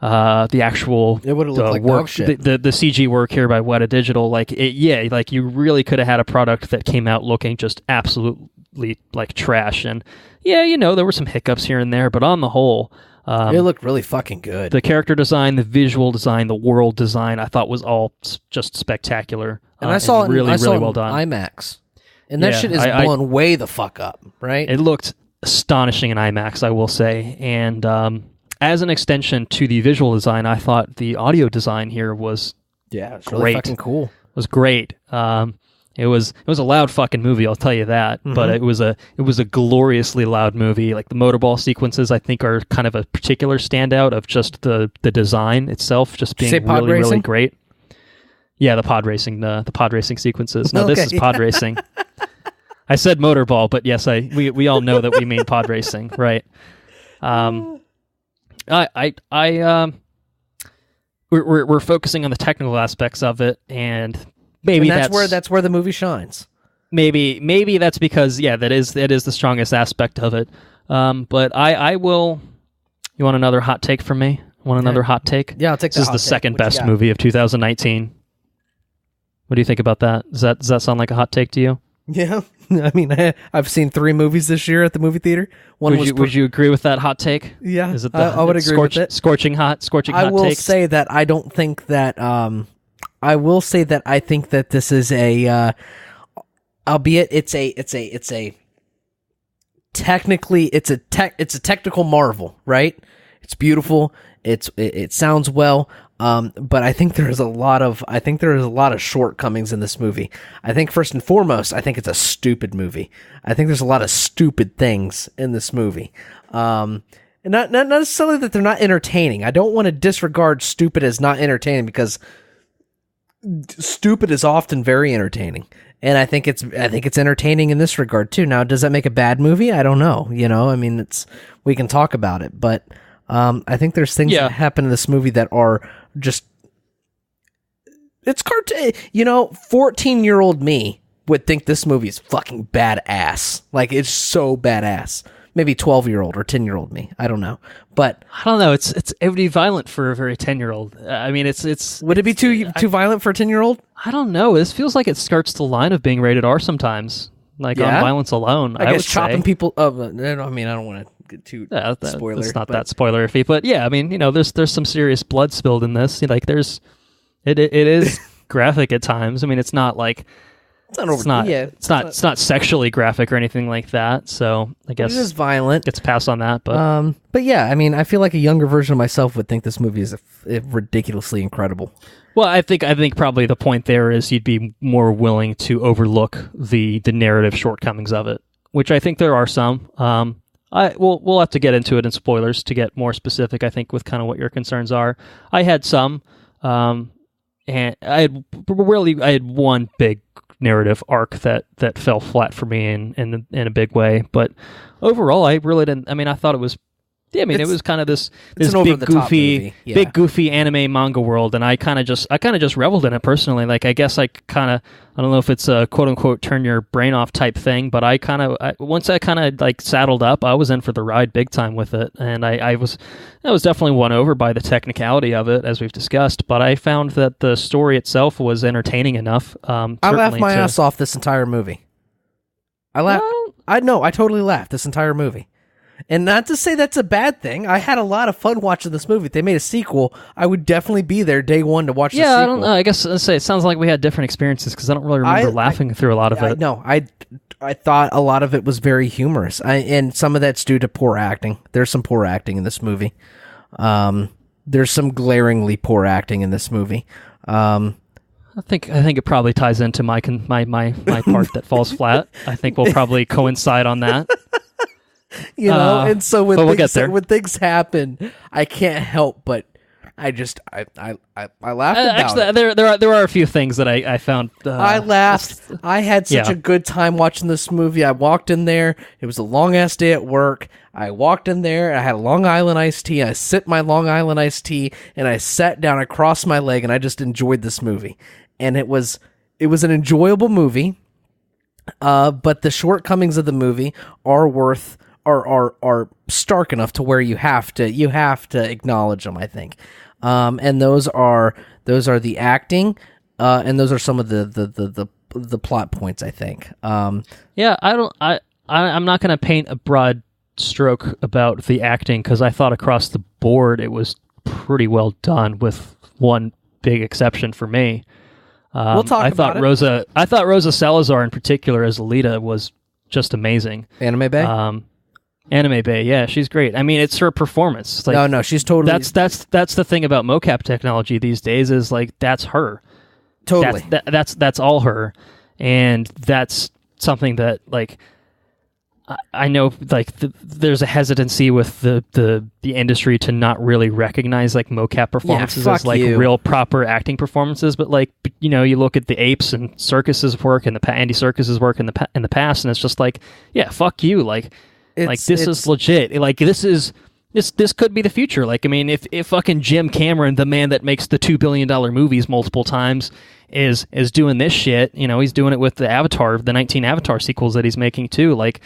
the actual it would have looked like work, shit. the CG work here by Weta Digital, like you really could have had a product that came out looking just absolutely like trash. And there were some hiccups here and there, but on the whole, it looked really fucking good. The character design, the visual design, the world design, I thought was all just spectacular. And I saw it really well done. IMAX, and that shit is blown way the fuck up, right? It looked astonishing in IMAX, I will say. And as an extension to the visual design, I thought the audio design here was it's great. Really fucking cool. It was great. It was a loud fucking movie, I'll tell you that. Mm-hmm. But it was a gloriously loud movie. Like, the motorball sequences, I think, are kind of a particular standout of just the design itself just being really, really great. Yeah, the pod racing sequences. No, this is pod racing. I said motorball, but yes, we all know that we mean pod racing, right? We're focusing on the technical aspects of it, and maybe that's where the movie shines. Maybe that's because that is the strongest aspect of it. But I will. You want another hot take from me? Want another hot take? Yeah, I'll take. This is the second best movie of 2019. What do you think about that? Does that sound like a hot take to you? Yeah, I mean, I've seen 3 movies this year at the movie theater. Would you agree with that hot take? Yeah, is it I would agree with it. Scorching hot I will takes? say that I don't think that. I will say that I think that this is a, albeit it's a technically it's a technical marvel, right? It's beautiful. It sounds well. But I think there is a lot of shortcomings in this movie. I think first and foremost, I think it's a stupid movie. I think there's a lot of stupid things in this movie. And not necessarily that they're not entertaining. I don't want to disregard stupid as not entertaining, because stupid is often very entertaining. And I think it's entertaining in this regard too. Now, does that make a bad movie? I don't know. I mean, we can talk about it, but I think there's things that happen in this movie that are just, it's cartoon. 14-year-old me would think this movie is fucking badass. Like, it's so badass. Maybe 12-year-old or 10-year-old me. I don't know. But I don't know. It would be violent for a very 10-year-old. I mean, would it be too violent for a 10-year-old? I don't know. This feels like it skirts the line of being rated R sometimes. Like, on violence alone. I guess chopping people. I mean, I don't want to get too spoiler. It's not that spoiler-y, but yeah, I mean, there's some serious blood spilled in this. Like, it is graphic at times. I mean, it's not like. It's not sexually graphic or anything like that. So I guess it is violent. Gets passed on that, but yeah, I mean, I feel like a younger version of myself would think this movie is ridiculously incredible. Well, I think probably the point there is you'd be more willing to overlook the narrative shortcomings of it, which I think there are some. We'll have to get into it in spoilers to get more specific. I think with kind of what your concerns are. I had some, and I had one big narrative arc that fell flat for me in a big way, but overall I really didn't. I mean, I thought it was it was kind of this big goofy anime manga world, and I kind of just reveled in it personally. Like, I guess I don't know if it's a quote unquote turn your brain off type thing, but once I kind of like saddled up, I was in for the ride big time with it, and I was definitely won over by the technicality of it, as we've discussed. But I found that the story itself was entertaining enough. I laughed my ass off this entire movie. I totally laughed this entire movie. And not to say that's a bad thing. I had a lot of fun watching this movie. If they made a sequel, I would definitely be there day one to watch the sequel. Yeah, I don't know. I guess I'd say it sounds like we had different experiences, because I don't really remember laughing through a lot of it. No, I thought a lot of it was very humorous. And some of that's due to poor acting. There's some poor acting in this movie. There's some glaringly poor acting in this movie. I think it probably ties into my part that falls flat. I think we'll probably coincide on that. And so when things happen, I can't help but I laughed about it. There are a few things that I found. I laughed. I had such a good time watching this movie. I walked in there. It was a long ass day at work. I walked in there. I had a Long Island iced tea. I sipped my Long Island iced tea, and I sat down. I crossed my leg, and I just enjoyed this movie. And it was an enjoyable movie. But the shortcomings of the movie are stark enough to where you have to acknowledge them, I think. And those are the acting, and those are some of the plot points, I think. I'm not going to paint a broad stroke about the acting, because I thought across the board it was pretty well done, with one big exception for me. We'll talk about it. I thought Rosa Salazar in particular as Alita was just amazing. Anime Bae? Anime Bae, yeah, she's great. I mean, it's her performance. Like, no, she's totally. That's the thing about mocap technology these days, is like, that's her. Totally. That's all her, and that's something that, like, I know, like, there's a hesitancy with the industry to not really recognize, like, mocap performances as like real proper acting performances. But, like, you look at the Apes and Serkis's work and the Andy Serkis's work in the past, and it's just like, yeah, fuck you, like. This is legit. Like, this could be the future. Like, I mean, if fucking Jim Cameron, the man that makes the $2 billion movies multiple times, is doing this shit, he's doing it with the 19 Avatar sequels that he's making too. Like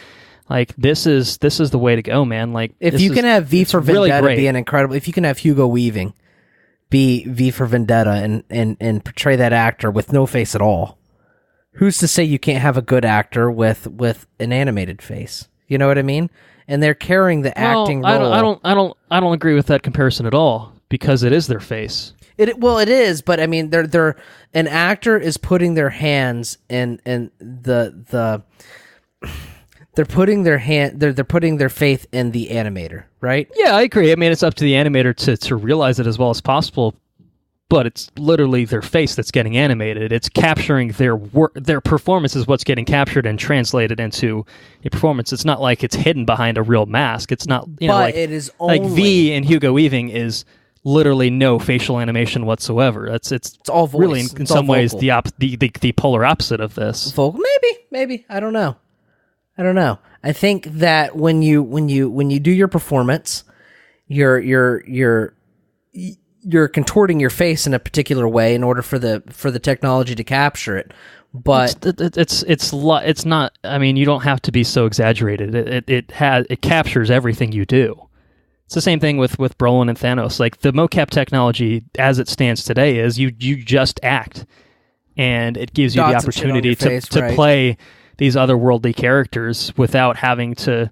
this is the way to go, man. Like, if you can have V for Vendetta be an incredible, if you can have Hugo Weaving be V for Vendetta and portray that actor with no face at all, who's to say you can't have a good actor with an animated face? You know what I mean? And they're carrying the acting role. I don't agree with that comparison at all, because it is their face. It is, but I mean, they're an actor is putting their hands in the they're putting their faith in the animator, right? Yeah, I agree. I mean, it's up to the animator to realize it as well as possible. but it's literally their face that's getting animated. It's capturing their performance is what's getting captured and translated into a performance. It's not like it's hidden behind a real mask. It's not, like it is only... like V in Hugo Weaving is literally no facial animation whatsoever. It's all voice. Really in some ways the polar opposite of this. Vocal, maybe I don't know. I think that when you do your performance, you're contorting your face in a particular way in order for the technology to capture it. But it's not. I mean, you don't have to be so exaggerated. It captures everything you do. It's the same thing with Brolin and Thanos. Like the mocap technology as it stands today is you just act, and it gives you the opportunity to play these otherworldly characters without having to.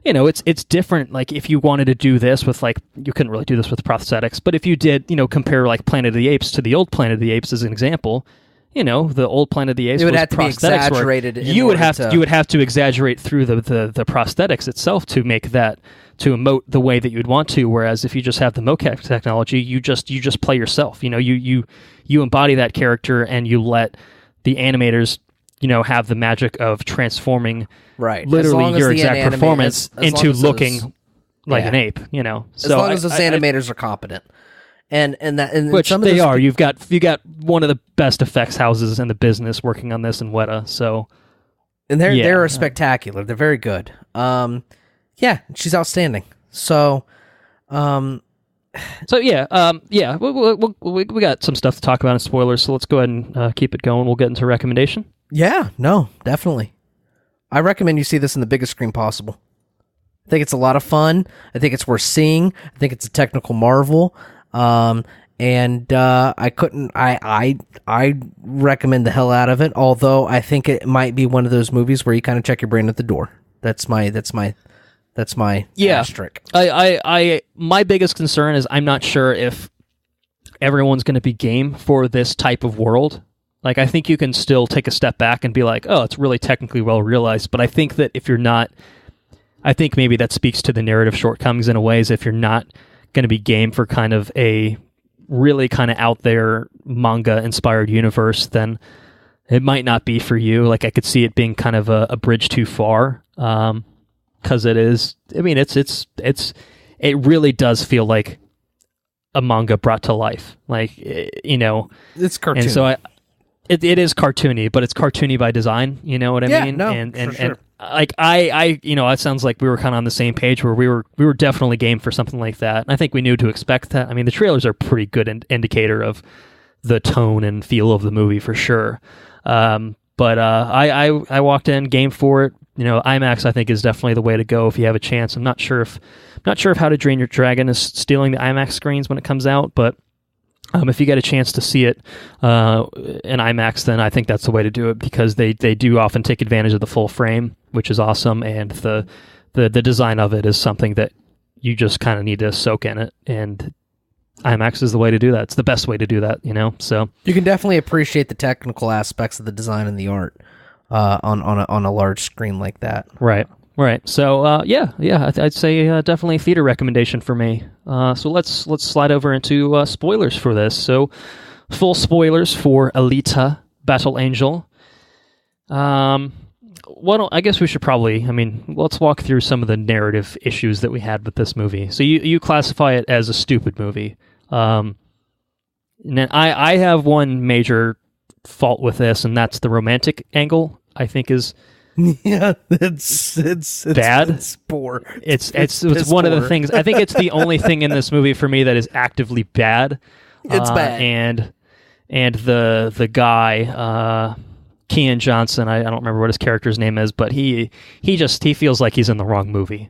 It's different. Like if you wanted to do this with you couldn't really do this with prosthetics, but if you did, compare like Planet of the Apes to the old Planet of the Apes as an example, the old Planet of the Apes it would was have to be exaggerated. You would have to exaggerate through the prosthetics itself to make that to emote the way that you'd want to. Whereas if you just have the mocap technology, you just play yourself. You embody that character and you let the animators have the magic of transforming literally your exact performance into looking like an ape. So as long as those animators are competent. And which some they are. You've got one of the best effects houses in the business working on this in Weta. So, and they're spectacular. They're very good. She's outstanding. So, we got some stuff to talk about in spoilers. So let's go ahead and keep it going. We'll get into recommendation. Yeah, no, definitely. I recommend you see this in the biggest screen possible. I think it's a lot of fun. I think it's worth seeing. I think it's a technical marvel. I recommend the hell out of it, although I think it might be one of those movies where you kind of check your brain at the door. That's my asterisk. My biggest concern is I'm not sure if everyone's going to be game for this type of world. Like, I think you can still take a step back and be like, oh, it's really technically well realized. But I think that if you're not, I think maybe that speaks to the narrative shortcomings in a way, is if you're not going to be game for kind of a really kind of out there manga inspired universe, then it might not be for you. Like, I could see it being kind of a bridge too far. Cause it is, I mean, it really does feel like a manga brought to life. Like, it's cartoony. And so it is cartoony, but it's cartoony by design. You know what I mean? No, and sure. Like it sounds like we were kind of on the same page where we were definitely game for something like that. And I think we knew to expect that. I mean, the trailers are a pretty good indicator of the tone and feel of the movie for sure. But I walked in game for it. IMAX I think is definitely the way to go if you have a chance. I'm not sure if How to Train Your Dragon is stealing the IMAX screens when it comes out, but if you get a chance to see it in IMAX, then I think that's the way to do it, because they do often take advantage of the full frame, which is awesome, and the design of it is something that you just kind of need to soak in it, and IMAX is the way to do that. It's the best way to do that, So you can definitely appreciate the technical aspects of the design and the art on a large screen like that. Right. So I'd say definitely a theater recommendation for me. So let's slide over into spoilers for this. So full spoilers for Alita: Battle Angel. I guess we should probably, let's walk through some of the narrative issues that we had with this movie. So you classify it as a stupid movie. And I have one major fault with this, and that's the romantic angle. I think is it's bad. It's poor. It's one of the things. I think it's the only thing in this movie for me that is actively bad. It's bad. And the guy, Kean Johnson, I don't remember what his character's name is, but he feels like he's in the wrong movie.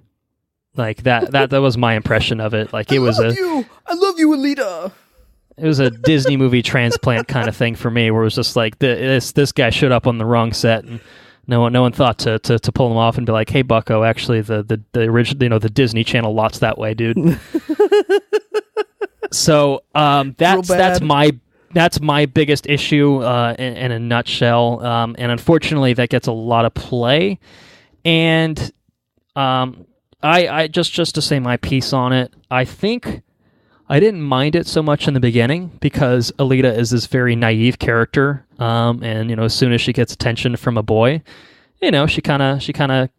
Like that was my impression of it. Like it was I love you, Alita. It was a Disney movie transplant kind of thing for me, where it was just like this guy showed up on the wrong set, and no one thought to pull him off and be like, "Hey, Bucko, actually the original, the Disney Channel lot's that way, dude." So that's my biggest issue in a nutshell, and unfortunately that gets a lot of play. And I just to say my piece on it, I think I didn't mind it so much in the beginning because Alita is this very naive character, and as soon as she gets attention from a boy, she kind of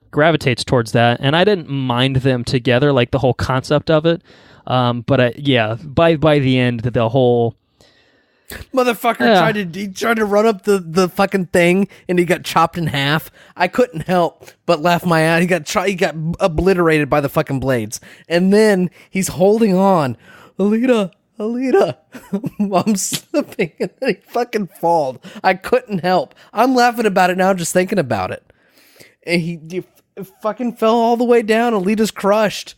gravitates towards that, and I didn't mind them together, like the whole concept of it. But by the end, the whole motherfucker tried to run up the fucking thing, and he got chopped in half. I couldn't help but laugh my ass. He got obliterated by the fucking blades, and then he's holding on, Alita, I'm slipping, and then he fucking falls. I couldn't help. I'm laughing about it now, just thinking about it. And he fucking fell all the way down. Alita's crushed.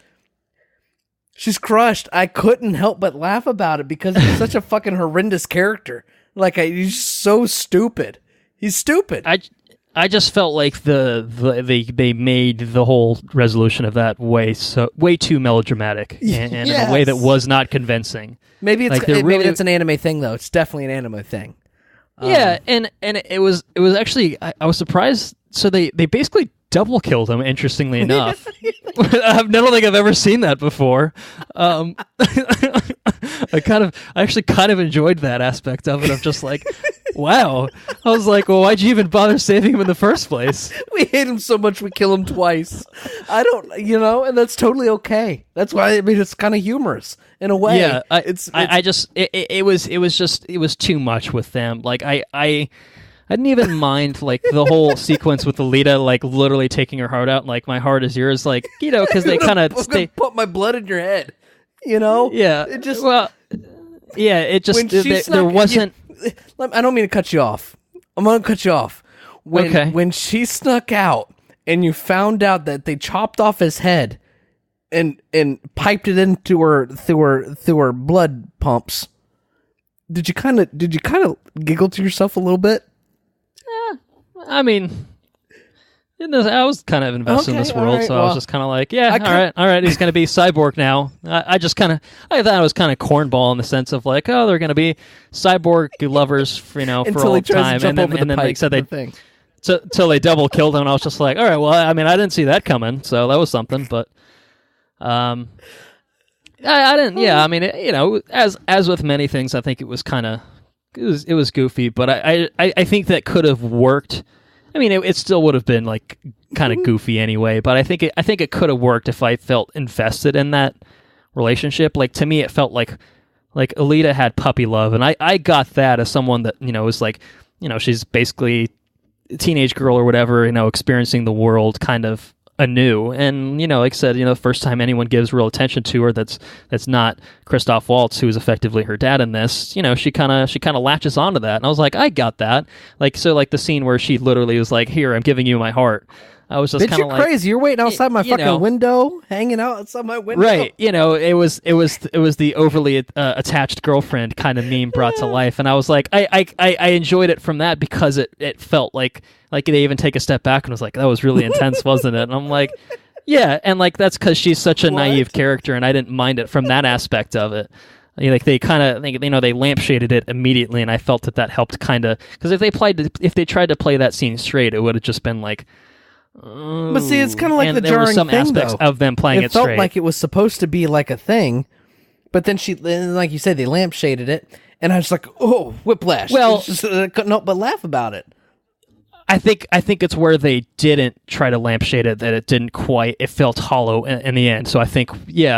She's crushed. I couldn't help but laugh about it because he's such a fucking horrendous character. He's so stupid. He's stupid. I just felt like they made the whole resolution of that way too melodramatic and in a way that was not convincing. Maybe it's an anime thing though. It's definitely an anime thing. Yeah, and it was actually I was surprised. So they basically double killed him. Interestingly enough, I don't think I've ever seen that before. I actually kind of enjoyed that aspect of it. Of just like, wow. I was like, well, why'd you even bother saving him in the first place? We hate him so much we kill him twice. I don't, and that's totally okay. That's why it's kind of humorous in a way. Yeah, it was too much with them. Like I didn't even mind like the whole sequence with Alita like literally taking her heart out. Like my heart is yours. Like because they kind of put my blood in your head. Yeah. It just there wasn't. I don't mean to cut you off. I'm gonna cut you off. When she snuck out and you found out that they chopped off his head and piped it into her through her blood pumps, did you kind of giggle to yourself a little bit? I mean, I was kind of invested in this world, so I was just kind of like, all right, he's going to be cyborg now. I thought it was kind of cornball in the sense of like, oh, they're going to be cyborg lovers, for all time, and then they said till they double killed him, and I was just like, all right, well, I mean, I didn't see that coming, so that was something, but I didn't. Yeah, I mean, as with many things, I think it was kind of. It was goofy, but I think that could have worked. I mean, it still would have been like kind of goofy anyway, but I think it could have worked if I felt invested in that relationship. Like to me, it felt like Alita had puppy love, and I got that as someone that was like she's basically a teenage girl or whatever, experiencing the world kind of anew, and like I said, the first time anyone gives real attention to her that's not Christoph Waltz, who's effectively her dad in this, she kind of latches onto that, and I was like, I got that. Like the scene where she literally was like, here, I'm giving you my heart. I was just kind of like, crazy. You're waiting outside my fucking window, hanging out outside my window. Right. It was the overly attached girlfriend kind of meme brought to life, and I was like, I enjoyed it from that because it felt like they even take a step back and was like, that was really intense, wasn't it? And I'm like, yeah, and like that's because she's such a naive character, and I didn't mind it from that aspect of it. Like they kind of, they lampshaded it immediately, and I felt that helped kind of, because if they tried to play that scene straight, it would have just been like. But see, it's kind of like the there jarring were some thing, aspects though. of them playing it It felt straight. like it was supposed to be like a thing, but then like you said, they lampshaded it, and I was like, oh, whiplash. Well, I couldn't help but laugh about it. I think it's where they didn't try to lampshade it that it didn't quite. It felt hollow in the end. So I think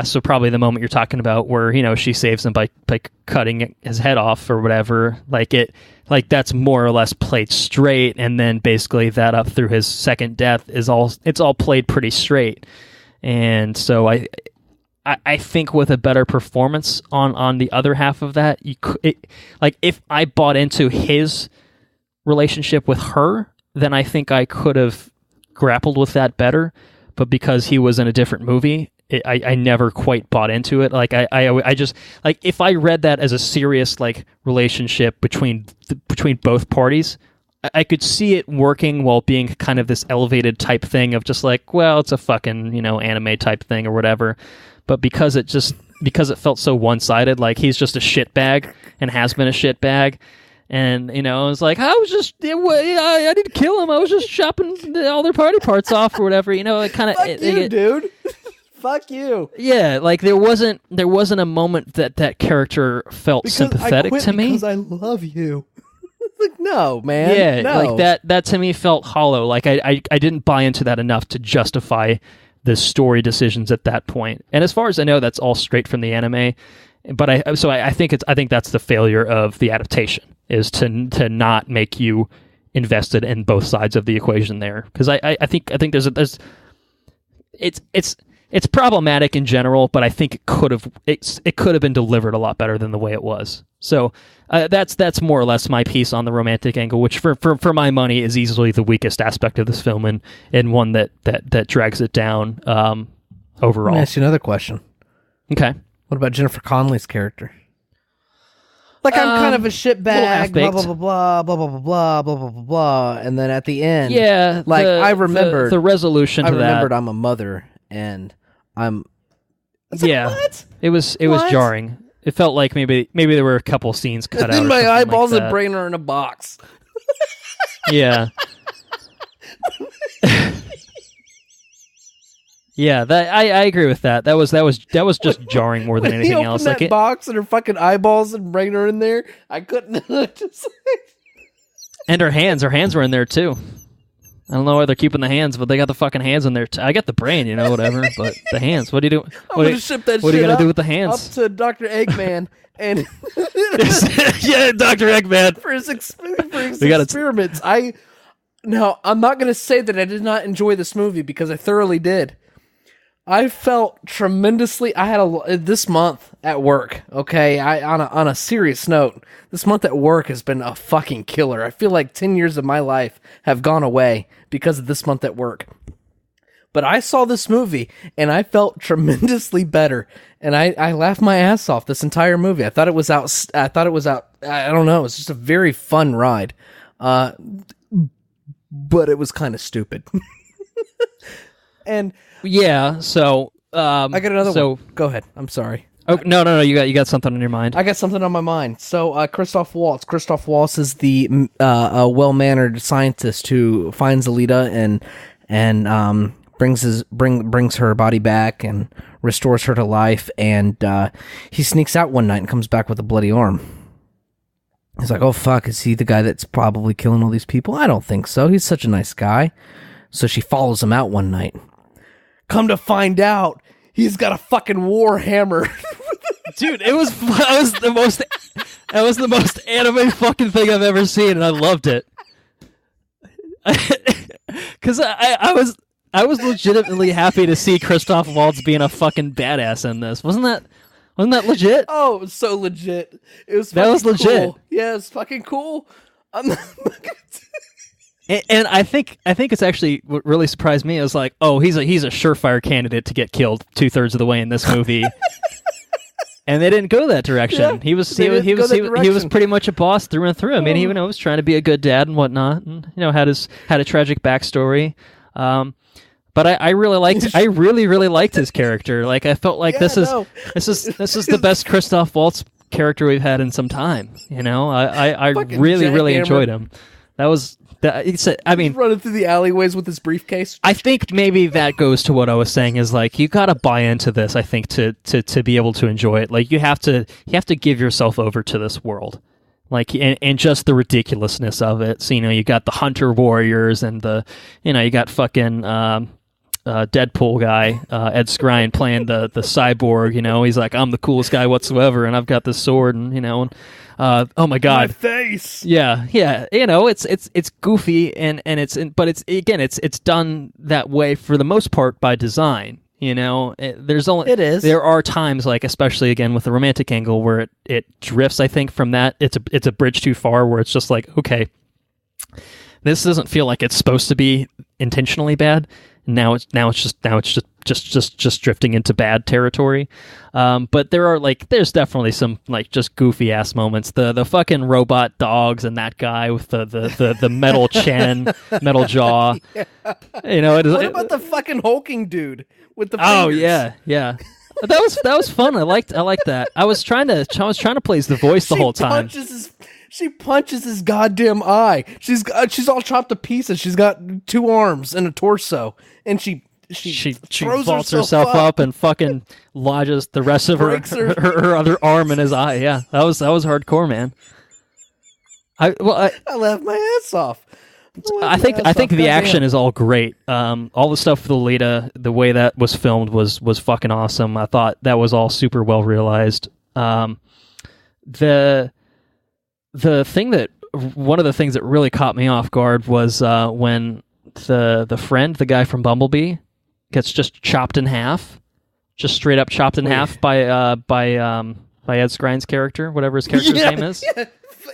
So probably the moment you're talking about where she saves him by cutting his head off or whatever. Like that's more or less played straight, and then basically that up through his second death it's all played pretty straight. And so I think with a better performance on the other half of that, if I bought into his relationship with her, then I think I could have grappled with that better. But because he was in a different movie, I never quite bought into it. Like I just like if I read that as a serious like relationship between both parties, I could see it working while being kind of this elevated type thing of just like, well, it's a fucking anime type thing or whatever. But because it felt so one-sided, like he's just a shitbag and has been a shitbag. And, I was like, I didn't kill him. I was just chopping all their party parts off or whatever. It kind of... Fuck you, dude. Fuck you. Yeah, like there wasn't a moment that character felt sympathetic to me. Because I love you. Like, no, man. Yeah, no. like that to me felt hollow. Like I didn't buy into that enough to justify the story decisions at that point. And as far as I know, that's all straight from the anime. But I think that's the failure of the adaptation, is to not make you invested in both sides of the equation there. Because I think there's it's problematic in general, but I think it could have been delivered a lot better than the way it was. So that's more or less my piece on the romantic angle, which for my money is easily the weakest aspect of this film and one that drags it down overall. Let me ask you another question. Okay. What about Jennifer Connelly's character? Like, I'm kind of a shitbag, blah, blah, blah, blah, blah, blah, blah, blah, blah, blah, blah, and then at the end, yeah, like, I remembered the resolution to that. I remembered I'm a mother, and I'm... Yeah, what? It was jarring. It felt like maybe there were a couple scenes cut out. And my eyeballs like and brain are in a box. Yeah. Yeah, I agree with that. That was just jarring more than anything else. Like that box and her fucking eyeballs and brain are in there. I couldn't. And her hands were in there too. I don't know why they're keeping the hands, but they got the fucking hands in there. I got the brain, whatever. But the hands, what do you do? What are you gonna do with the hands? Up to Dr. Eggman and yeah, Dr. Eggman for his experiments. No, I'm not gonna say that I did not enjoy this movie, because I thoroughly did. I felt tremendously. I had this month at work. Okay, on a serious note, this month at work has been a fucking killer. I feel like 10 years of my life have gone away because of this month at work. But I saw this movie and I felt tremendously better, and I laughed my ass off this entire movie. I thought it was out. I don't know. It was just a very fun ride, but it was kind of stupid. And yeah, so I got another one. Go ahead. I'm sorry. Oh no! You got something on your mind. I got something on my mind. So Christoph Waltz. Christoph Waltz is the well-mannered scientist who finds Alita and brings her body back and restores her to life. And he sneaks out one night and comes back with a bloody arm. He's like, "Oh fuck! Is he the guy that's probably killing all these people?" I don't think so. He's such a nice guy. So she follows him out one night. Come to find out, he's got a fucking war hammer. Dude, that was the most anime fucking thing I've ever seen, and I loved it. Because I was legitimately happy to see Christoph Waltz being a fuking badass in this. Wasn't that legit? Oh, it was so legit. It was. That was legit. Cool. Yeah, it's fucking cool. And I think it's actually what really surprised me. I was like, oh, he's a surefire candidate to get killed 2/3 of the way in this movie. And they didn't go that direction. Yeah, he was pretty much a boss through and through. I mean, he was trying to be a good dad and whatnot, and had a tragic backstory. But I really liked his character. Like, I felt like this is the best Christoph Waltz character we've had in some time. I really enjoyed him. I mean, he's running through the alleyways with his briefcase. I think maybe that goes to what I was saying, is like, you gotta buy into this, I think, to be able to enjoy it. Like, you have to give yourself over to this world, like, and just the ridiculousness of it. So, you got the hunter warriors and you got fucking Deadpool guy, Ed Skrein, playing the cyborg. He's like, I'm the coolest guy whatsoever, and I've got this sword, and oh my god, my face. Yeah. It's goofy but it's done that way for the most part by design. There are times, like, especially again with the romantic angle, where it drifts, I think, from that. It's a bridge too far, where it's just like, okay, this doesn't feel like it's supposed to be intentionally bad. Now it's just drifting into bad territory. But there's definitely some, like, just goofy ass moments. The fucking robot dogs and that guy with the metal chin, metal jaw. Yeah. What about the fucking hulking dude with the fingers? Oh yeah. That was fun. I liked that. I was trying to place the voice the whole time. She punches his goddamn eye. She's all chopped to pieces. She's got 2 arms and a torso, and she she throws vaults herself up and fucking lodges the rest of her other arm in his eye. Yeah, that was hardcore, man. I laughed my ass off. I think the action is all great. All the stuff with Alita, the way that was filmed was fucking awesome. I thought that was all super well realized. The thing that one of the things that really caught me off guard was when the friend, the guy from Bumblebee, gets just chopped in half, just straight up chopped in half by Ed Skrine's character, whatever his character's name is. Yeah.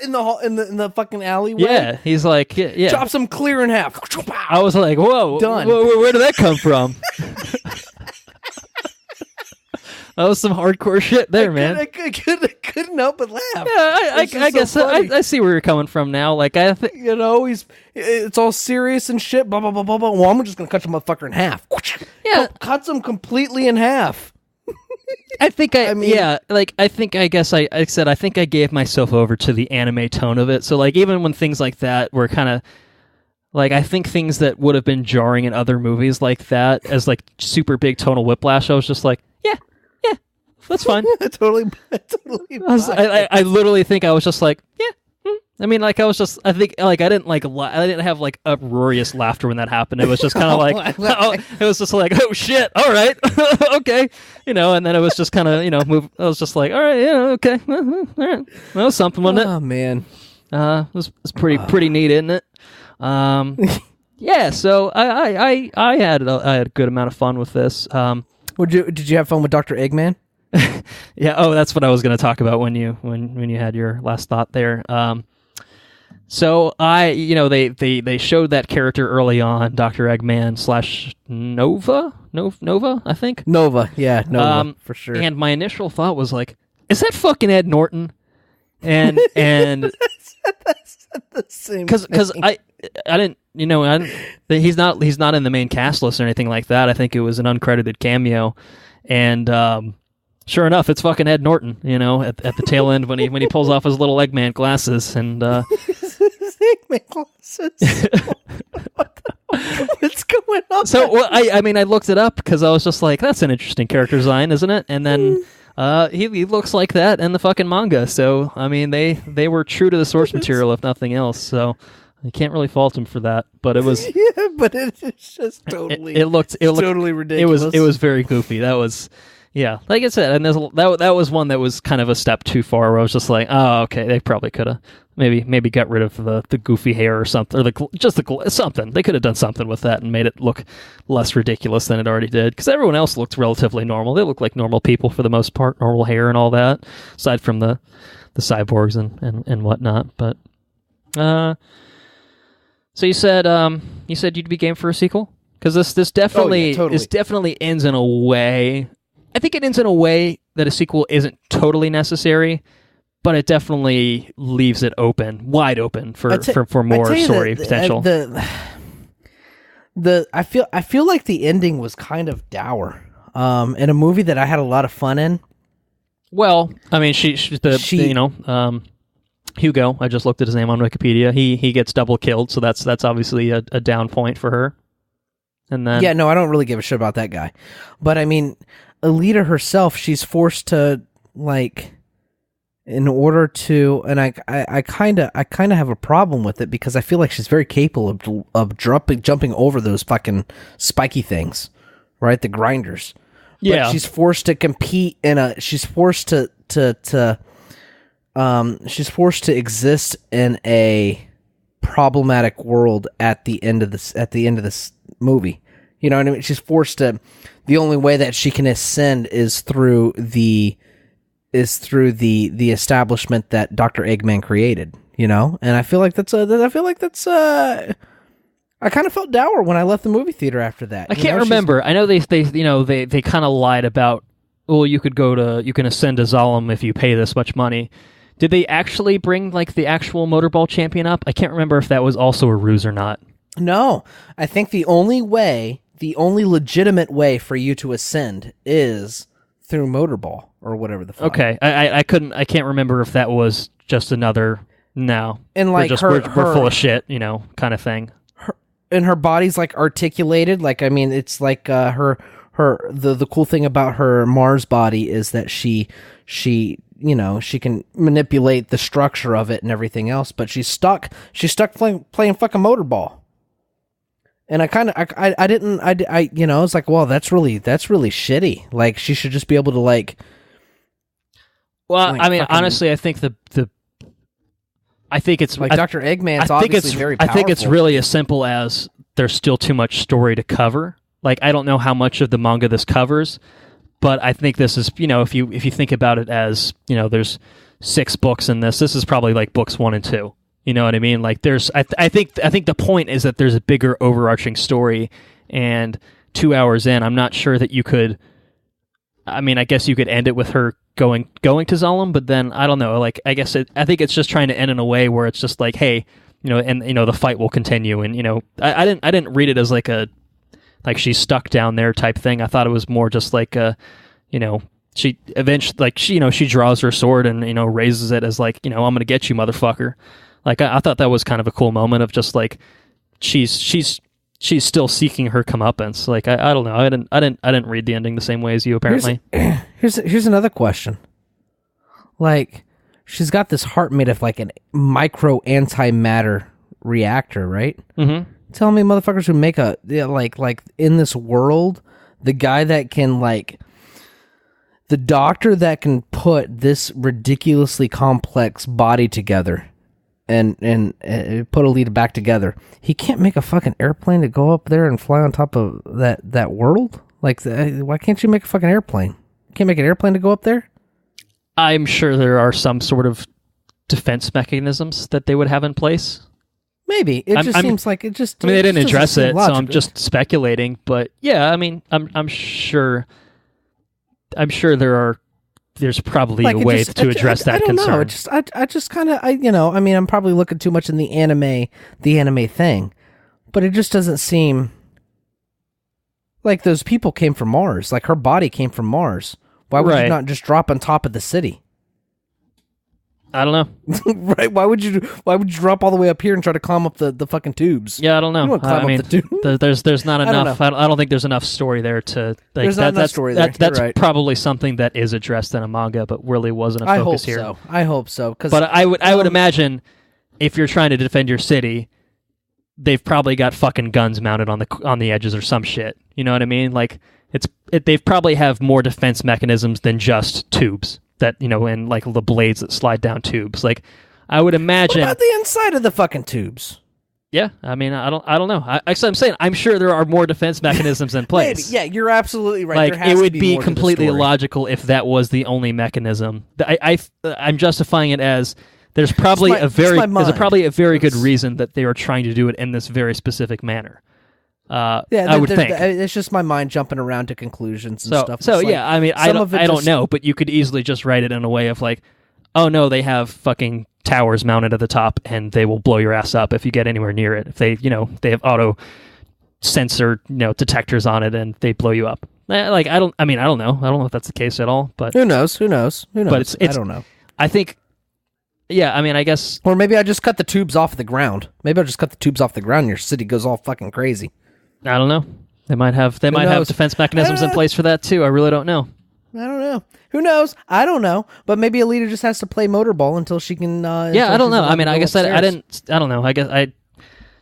In the fucking alleyway. Yeah, he's like, yeah. Chops him clear in half. I was like, whoa, done. Where did that come from? That was some hardcore shit there, man. I couldn't help but laugh. Yeah, I guess I see where you're coming from now. Like, it's all serious and shit. Blah blah blah blah blah. Well, I'm just gonna cut the motherfucker in half. Yeah, cuts him completely in half. I think I gave myself over to the anime tone of it. So like even when things like that were kind of like, I think things that would have been jarring in other movies like that as like super big tonal whiplash, I was just like, yeah, that's fine. totally. I literally think I was just like, yeah. I mean, like, I think, like, I didn't have, like, uproarious laughter when that happened. It was just kind of like, it was just like, oh, shit, all right, okay, and then it was just kind of, I was just like, all right, yeah, okay, all right, that was something, wasn't it? Oh, man. It was pretty neat, isn't it? Yeah, so I had a good amount of fun with this. Did you have fun with Dr. Eggman? Yeah, that's what I was going to talk about when you had your last thought there. So they showed that character early on, Dr. Eggman / Nova, I think. Nova, for sure. And my initial thought was like, is that fucking Ed Norton? And that's the same. Because I didn't, he's not in the main cast list or anything like that. I think it was an uncredited cameo, and sure enough, it's fucking Ed Norton. At the tail end when he pulls off his little Eggman glasses and. Eggman glasses. What's going on? So I mean, I looked it up because I was just like, that's an interesting character design, isn't it? And then he looks like that in the fucking manga. So I mean, they were true to the source material, if nothing else. So I can't really fault him for that. But it was but it's just totally it looked totally ridiculous. It was very goofy. That was. Yeah, like I said, and that was one that was kind of a step too far. Where I was just like, oh, okay, they probably could have maybe got rid of the goofy hair or something, or something. They could have done something with that and made it look less ridiculous than it already did. Because everyone else looked relatively normal. They look like normal people for the most part, normal hair and all that, aside from the cyborgs and whatnot. But so you said you'd be game for a sequel, because this definitely this definitely ends in a way. I think it ends in a way that a sequel isn't totally necessary, but it definitely leaves it wide open for more story potential. I feel like the ending was kind of dour. In a movie that I had a lot of fun in. Well, I mean, Hugo. I just looked at his name on Wikipedia. He gets double killed, so that's obviously a down point for her. And then I don't really give a shit about that guy, but I mean. Alita herself, she's forced to, like, in order to, and I kind of have a problem with it because I feel like she's very capable of jumping over those fucking spiky things, right? The grinders. Yeah. But she's forced to compete she's forced to exist in a problematic world at the end of this movie. You know what I mean? She's forced to. The only way that she can ascend is through the establishment that Dr. Eggman created. And I feel like that's. I kind of felt dour when I left the movie theater after that. I can't remember. I know they kind of lied about. Well, you can ascend to Zalem if you pay this much money. Did they actually bring like the actual motorball champion up? I can't remember if that was also a ruse or not. No, I think the only legitimate way for you to ascend is through motorball or whatever the fuck. Okay, I can't remember if that was just another. No, and like we're full of shit, kind of thing. her body's like articulated. Like, I mean, it's like the cool thing about her Mars body is that she you know, she can manipulate the structure of it and everything else, but she's stuck playing fucking motorball. And I you know, it's like, well, that's really shitty. Like, she should just be able to like. Well, like I mean, fucking, honestly, I think I think it's like Dr. Eggman's obviously very powerful. I think it's really as simple as there's still too much story to cover. Like, I don't know how much of the manga this covers, but I think this is, you know, if you think about it as, you know, there's 6 books in this is probably like books 1 and 2. You know what I mean? Like, there's, I think the point is that there's a bigger overarching story, and 2 hours in, I'm not sure that you could. I mean, I guess you could end it with her going to Zalem, but then I don't know. Like, I think it's just trying to end in a way where it's just like, hey, you know, and you know, the fight will continue, and you know, I didn't read it as like she's stuck down there type thing. I thought it was more just like you know, she eventually, like, she, you know, she draws her sword and, you know, raises it as like, you know, I'm gonna get you, motherfucker. Like, I thought that was kind of a cool moment of just like she's still seeking her comeuppance. Like, I don't know. I didn't read the ending the same way as you, apparently. Here's another question. Like, she's got this heart made of like a micro antimatter reactor, right? Mm-hmm. Tell me, motherfuckers who make like in this world, the guy that can like, the doctor that can put this ridiculously complex body together and put Alita back together, he can't make a fucking airplane to go up there and fly on top of that world? Like, why can't you make a fucking airplane? You can't make an airplane to go up there? I'm sure there are some sort of defense mechanisms that they would have in place. Maybe. It seems like it just. I mean, they didn't address it, logical. so I'm just speculating. But yeah, I mean, I'm sure there's probably like, a way to address that concern. I don't know. I just kind of, you know, I mean, I'm probably looking too much in the anime thing, but it just doesn't seem like those people came from Mars. Like, her body came from Mars. Why would you not just drop on top of the city? I don't know. Right? Why would you drop all the way up here and try to climb up the fucking tubes? Yeah, I don't know. You don't climb up the tube. There's not enough. I don't think there's enough story there to. Like, there's not enough story there. That's right. probably something that is addressed in a manga, but really wasn't a focus here. I hope so. But I would imagine if you're trying to defend your city, they've probably got fucking guns mounted on the edges or some shit. You know what I mean? Like, they probably have more defense mechanisms than just tubes. That, you know, and like the blades that slide down tubes. Like, I would imagine. What about the inside of the fucking tubes? Yeah, I mean, I don't know. I'm saying I'm sure there are more defense mechanisms in place. Maybe. Yeah, you're absolutely right. Like, it would be completely illogical if that was the only mechanism. I'm justifying it as there's probably a very good reason that they are trying to do it in this very specific manner. I would think it's just my mind jumping around to conclusions and stuff. So it's yeah, I mean, I don't know, but you could easily just write it in a way of like, oh no, they have fucking towers mounted at the top, and they will blow your ass up if you get anywhere near it. If they, you know, they have auto sensor, you know, detectors on it, and they blow you up. Like, I don't know if that's the case at all. But who knows? But it's I don't know. I think. Yeah, I mean, I guess. Or maybe I just cut the tubes off the ground. Maybe I'll just cut the tubes off the ground and your city goes all fucking crazy. I don't know. They might have defense mechanisms in place for that too. I really don't know. I don't know. Who knows? I don't know. But maybe Alita just has to play motorball until she can. Yeah, I don't know. I mean, I guess I didn't. I don't know. I guess I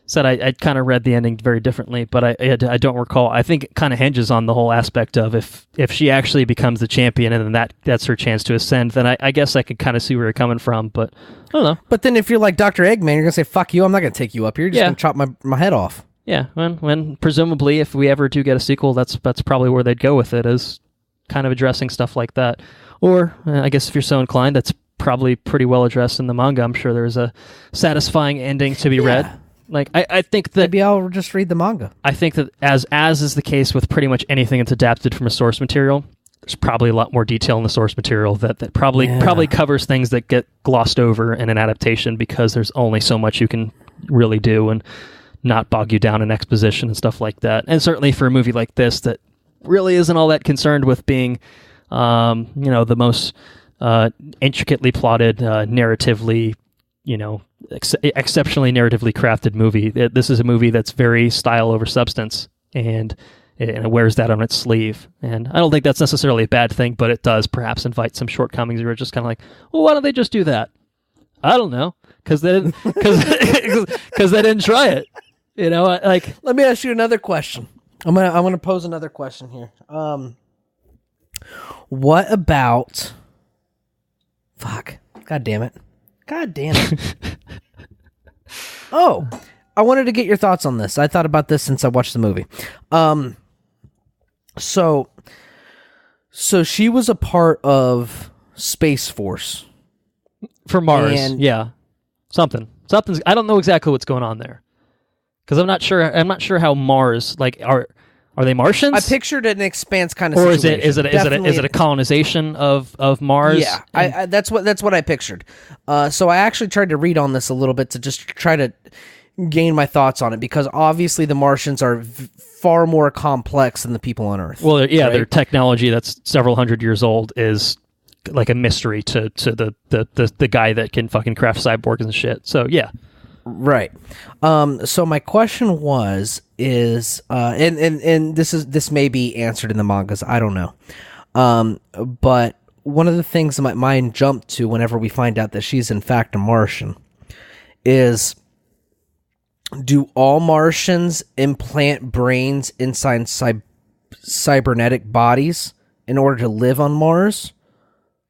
said I kind of read the ending very differently, but I don't recall. I think it kind of hinges on the whole aspect of if she actually becomes the champion and then that's her chance to ascend, then I guess I could kind of see where you're coming from, but I don't know. But then if you're like Dr. Eggman, you're going to say, fuck you, I'm not going to take you up here. You're just going to chop my head off. Yeah, when presumably if we ever do get a sequel, that's probably where they'd go with it, is kind of addressing stuff like that. Or I guess if you're so inclined, that's probably pretty well addressed in the manga. I'm sure there's a satisfying ending to be read. Like, I think that maybe I'll just read the manga. I think that as is the case with pretty much anything that's adapted from a source material, there's probably a lot more detail in the source material that probably covers things that get glossed over in an adaptation because there's only so much you can really do and not bog you down in exposition and stuff like that. And certainly for a movie like this that really isn't all that concerned with being, the most intricately plotted, narratively exceptionally narratively crafted movie. This is a movie that's very style over substance, and it wears that on its sleeve. And I don't think that's necessarily a bad thing, but it does perhaps invite some shortcomings where it's just kind of like, well, why don't they just do that? I don't know, because they didn't try it. Let me ask you another question. I'm gonna pose another question here. What about? Fuck! God damn it! Oh, I wanted to get your thoughts on this. I thought about this since I watched the movie. So she was a part of Space Force for Mars. Yeah, something's. I don't know exactly what's going on there because I'm not sure how Mars are they Martians? I pictured an expanse kind of or situation. is it a colonization of Mars? Yeah, that's what I pictured. So I actually tried to read on this a little bit to just try to gain my thoughts on it, because obviously the Martians are far more complex than the people on Earth. Well, yeah, right? Their technology that's several hundred years old is like a mystery to the guy that can fucking craft cyborgs and shit. So yeah. Right. So my question is and this may be answered in the mangas, I don't know. But one of the things that my mind jumped to whenever we find out that she's in fact a Martian is, do all Martians implant brains inside cybernetic bodies in order to live on Mars?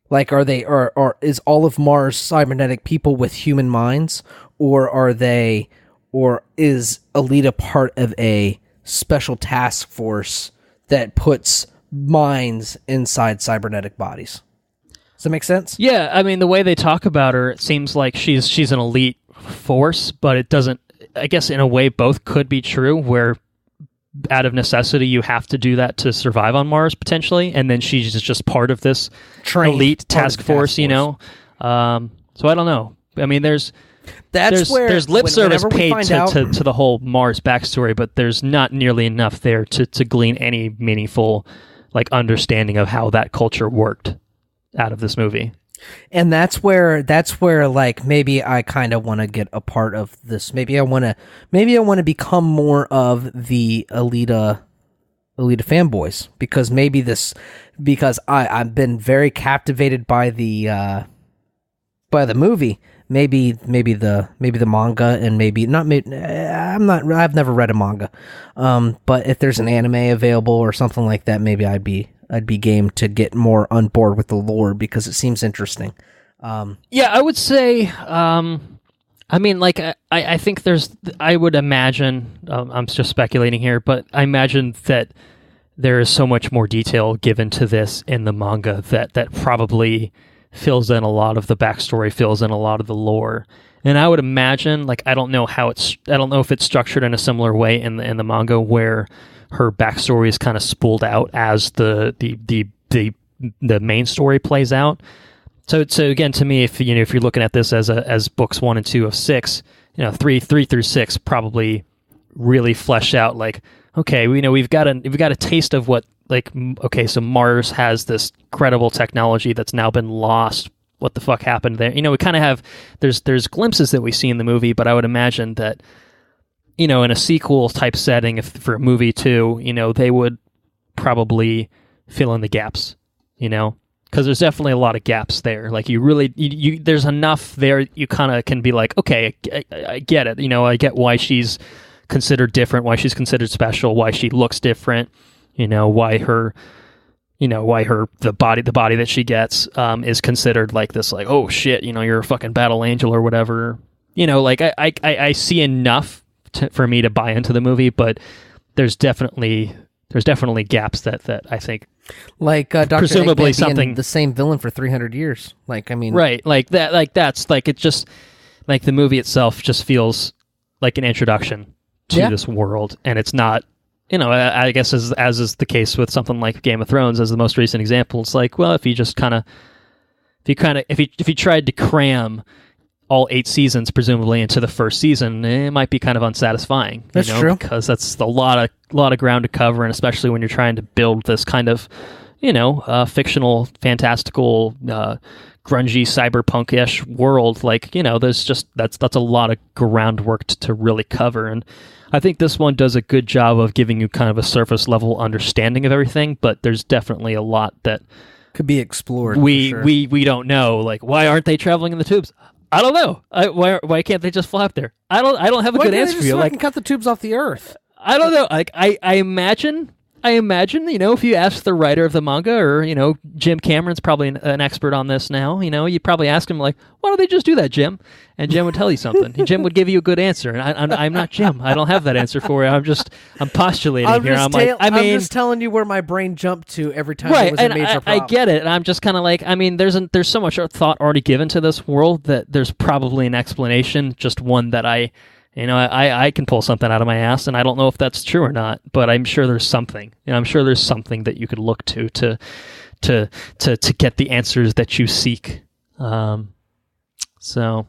Like, are they, or is all of Mars cybernetic people with human minds, or is Alita part of a special task force that puts minds inside cybernetic bodies? Does that make sense? Yeah, I mean, the way they talk about her, it seems like she's an elite force, but it doesn't. I guess in a way, both could be true, where out of necessity you have to do that to survive on Mars potentially, and then she's just part of this elite task force, you know. So I don't know. I mean, there's lip service paid to the whole Mars backstory, but there's not nearly enough there to glean any meaningful understanding of how that culture worked out of this movie. And that's where maybe I kind of want to get a part of this. Maybe I want to become more of the Alita fanboys, because I've been very captivated by the movie. Maybe the manga, and I've never read a manga. But if there's an anime available or something like that, maybe I'd be game to get more on board with the lore, because it seems interesting. Yeah, I would say, I mean, I think I would imagine, I'm just speculating here, but I imagine that there is so much more detail given to this in the manga that probably fills in a lot of the backstory, fills in a lot of the lore. And I would imagine, I don't know if it's structured in a similar way in the manga, where her backstory is kind of spooled out as the main story plays out. So again, to me, if you're looking at this as books 1 and 2 of 6, 3 through 6 probably really flesh out okay, we've got a taste of what so Mars has this credible technology that's now been lost. What the fuck happened there? We kind of have there's glimpses that we see in the movie, but I would imagine that in a sequel type setting, for a movie too, they would probably fill in the gaps, because there's definitely a lot of gaps there. There's enough there. You kind of can be okay, I get it. I get why she's considered different, why she's considered special, why she looks different. Why the body that she gets is considered this, oh shit, you're a fucking battle angel or whatever. I see enough for me to buy into the movie, but there's definitely gaps that I think, Dr. presumably something the same villain for 300 years. Right, that's it just the movie itself just feels like an introduction to this world, and it's not. I guess as is the case with something like Game of Thrones as the most recent example, it's if you tried to cram all 8 seasons presumably into the first season, it might be kind of unsatisfying. That's true, because that's a lot of ground to cover, and especially when you're trying to build this kind of fictional, fantastical grungy cyberpunk-ish world, like, you know, there's just that's a lot of groundwork to really cover. And I think this one does a good job of giving you kind of a surface level understanding of everything, but there's definitely a lot that could be explored. We don't know. Like, why aren't they traveling in the tubes? I don't know. Why can't they just fly up there? I don't have a good answer for you. Like, cut the tubes off the Earth. I don't know. Like, I imagine, you know, if you ask the writer of the manga, or, you know, Jim Cameron's probably an expert on this now, you know, you'd probably ask him, like, why don't they just do that, Jim? And Jim would tell you something. Jim would give you a good answer. And I'm not Jim. I don't have that answer for you. I'm postulating here. I'm just telling you where my brain jumped to every time there was a major problem. I get it. And I'm just kind of like, I mean, there's so much thought already given to this world that there's probably an explanation, just one that I can pull something out of my ass, and I don't know if that's true or not, but I'm sure there's something. You know, I'm sure there's something that you could look to get the answers that you seek. So,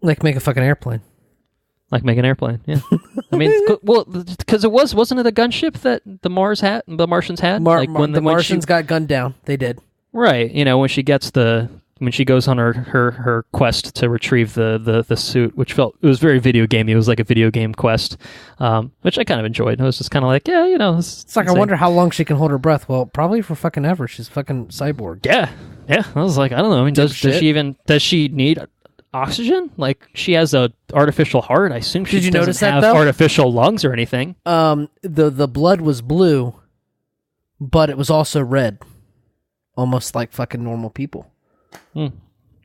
like make a fucking airplane. Like make an airplane, yeah. I mean, well, because wasn't it a gunship that the Martians had? When the Martians got gunned down, they did. Right. You know, when she goes on her quest to retrieve the suit, which it was very video gamey. It was like a video game quest, which I kind of enjoyed. It was just kind of like, yeah, you know. It's like, I wonder how long she can hold her breath. Well, probably for fucking ever. She's fucking cyborg. Yeah. I was like, I don't know. I mean, does she need oxygen? Like, she has a artificial heart. I assume she doesn't have artificial lungs or anything. The blood was blue, but it was also red, almost like fucking normal people.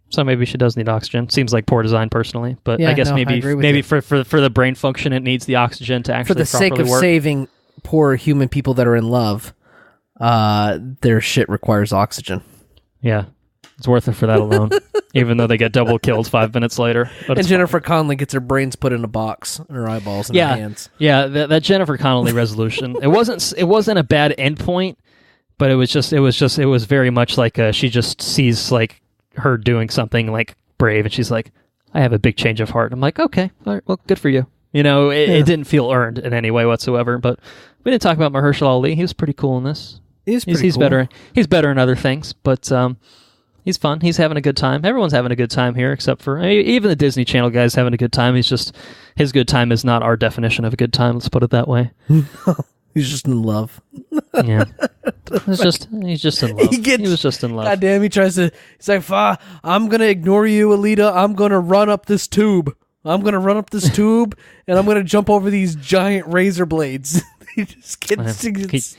So maybe she does need oxygen. Seems like poor design, personly, but yeah, I guess maybe for the brain function, it needs the oxygen to actually properly work. For the sake of saving poor human people that are in love, their shit requires oxygen. Yeah, it's worth it for that alone. Even though they get double killed 5 minutes later. And Jennifer Connelly gets her brains put in a box, and her eyeballs, and her hands. Yeah, that Jennifer Connelly resolution. It wasn't a bad endpoint. But it was very much like she just sees like her doing something like brave, and she's like, I have a big change of heart. I'm like, okay, all right, well, good for you. You know, it didn't feel earned in any way whatsoever. But we didn't talk about Mahershala Ali. He was pretty cool in this. He's cool. better. He's better in other things, but he's fun. He's having a good time. Everyone's having a good time here, except for even the Disney Channel guy's having a good time. His good time is not our definition of a good time. Let's put it that way. He's just in love. Yeah. He's just in love. He was just in love. God damn, he's like, I'm going to ignore you, Alita. I'm going to run up this tube. And I'm going to jump over these giant razor blades. He just gets...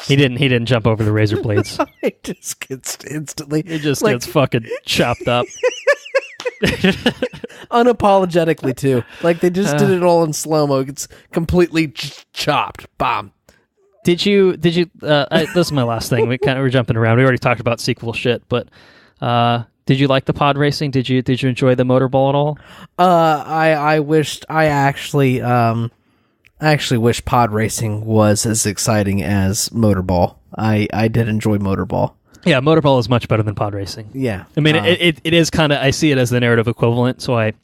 He didn't jump over the razor blades. He just gets instantly... He just gets fucking chopped up. Unapologetically, too. Like, they just did it all in slow-mo. It's completely chopped. Bomb. Did you this is my last thing. We're jumping around. We already talked about sequel shit, but did you like the pod racing? Did you enjoy the motorball at all? I actually wish pod racing was as exciting as motorball. I did enjoy motorball. Yeah, motorball is much better than pod racing. Yeah. I mean, it is kind of, I see it as the narrative equivalent, so it's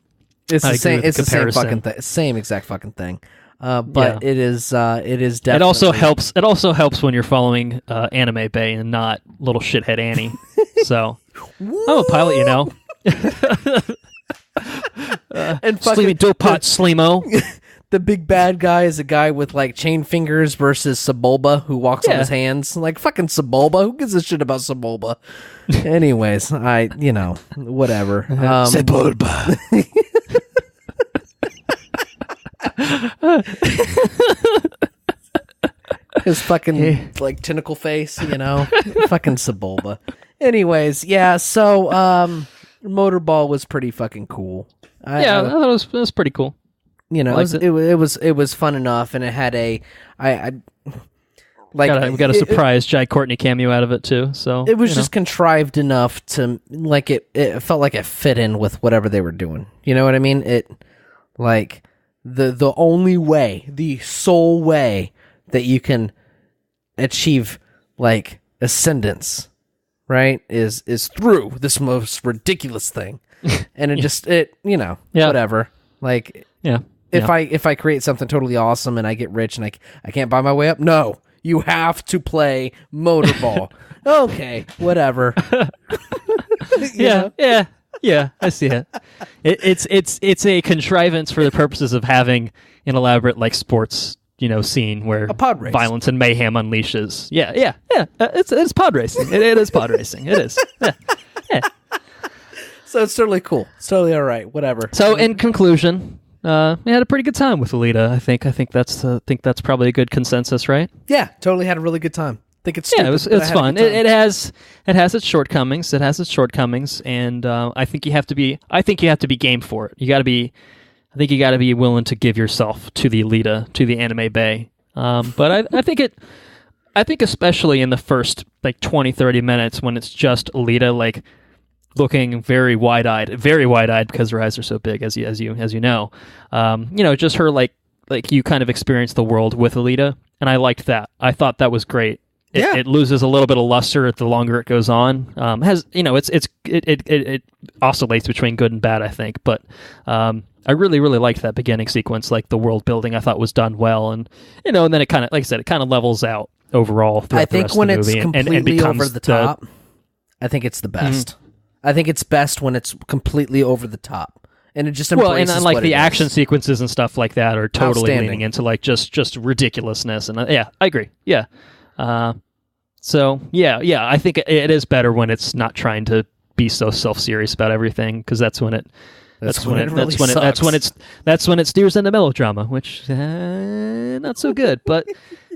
the same fucking thing. Same exact fucking thing. But it is definitely... It also helps when you're following Anime Bay and not little shithead Annie. So, I'm a pilot, you know. And fucking Dopot Slimo. The big bad guy is a guy with like chain fingers versus Sebulba who walks on his hands. Like fucking Sebulba. Who gives a shit about Sebulba? Anyways, whatever. Sebulba. His fucking like tentacle face, you know. Fucking Sebulba. Anyways, yeah. So, motorball was pretty fucking cool. I thought it was pretty cool. You know, it was fun enough, and it had we got a surprise Jai Courtney cameo out of it too. So it was just contrived enough to like it felt like it fit in with whatever they were doing. You know what I mean? It like the only way, the sole way that you can achieve like ascendance, right, is through this most ridiculous thing, and whatever. Like if I create something totally awesome and I get rich and I can't buy my way up, no, you have to play motorball. Okay, whatever. Yeah. I see it. It's a contrivance for the purposes of having an elaborate like sports scene where a pod race. Violence and mayhem unleashes. Yeah. It's pod racing. It is pod racing. It is. Yeah. So it's totally cool. It's totally all right. Whatever. So in conclusion, we had a pretty good time with Alita. I think that's probably a good consensus, right? Yeah, totally had a really good time. I think it's stupid, it's fun. It has its shortcomings. And I think you have to be game for it. I think you got to be willing to give yourself to the Alita, to the anime bay. But I think especially in the first like 20, 30 minutes when it's just Alita like looking very wide-eyed because her eyes are so big, as you know. Just her like you kind of experience the world with Alita, and I liked that. I thought that was great. It loses a little bit of luster the longer it goes on. It oscillates between good and bad, I think, but I really liked that beginning sequence. Like the world building, I thought was done well, and and then it kind of, like I said, it kind of levels out overall. I think when it's completely over the top, I think it's the best. Mm-hmm. I think it's best when it's completely over the top, and it just embraces and like what the it action is. sequences and stuff like that are totally leaning into like just ridiculousness, and I agree. Yeah. So I think it is better when it's not trying to be so self-serious about everything, because that's when it steers into melodrama, which not so good. But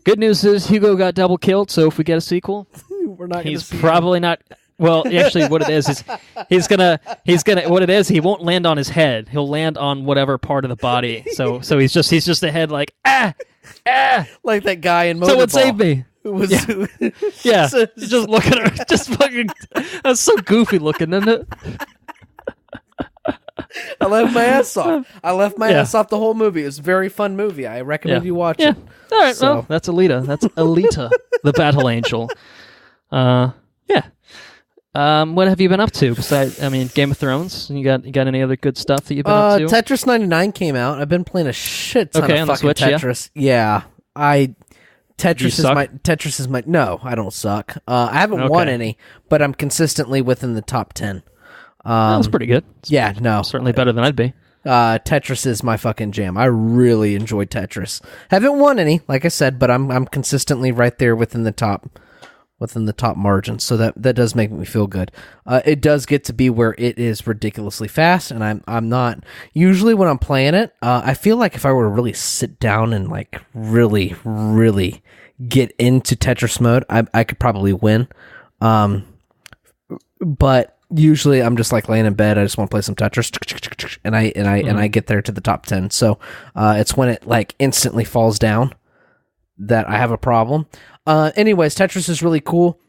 good news is Hugo got double killed, so if we get a sequel, we're not. He's probably not. Well, actually, what it is he's gonna. What it is, he won't land on his head. He'll land on whatever part of the body. So he's just a head like like that guy in Motorball. Someone save me. Yeah. He's just looking at her, just fucking. That's so goofy looking, isn't it? I left my ass off. Ass off the whole movie. It was a very fun movie. I recommend you watch it. All right, well, that's Alita. That's Alita, the battle angel. What have you been up to besides, Game of Thrones? You got any other good stuff that you've been up to? Tetris 99 came out. I've been playing a shit ton of fucking Switch, Tetris. Yeah. Tetris is my no, I don't suck. I haven't won any, but I'm consistently within the top 10. That's pretty good. Yeah, no. Certainly better than I'd be. Tetris is my fucking jam. I really enjoy Tetris. Haven't won any, like I said, but I'm consistently right there within the top margin. So that does make me feel good. It does get to be where it is ridiculously fast, and I'm not usually when I'm playing it. I feel like if I were to really sit down and like really get into Tetris mode, I could probably win. But usually I'm just like laying in bed. I just want to play some Tetris, and I get there to the top 10. So it's when it like instantly falls down that I have a problem. Anyways, Tetris is really cool.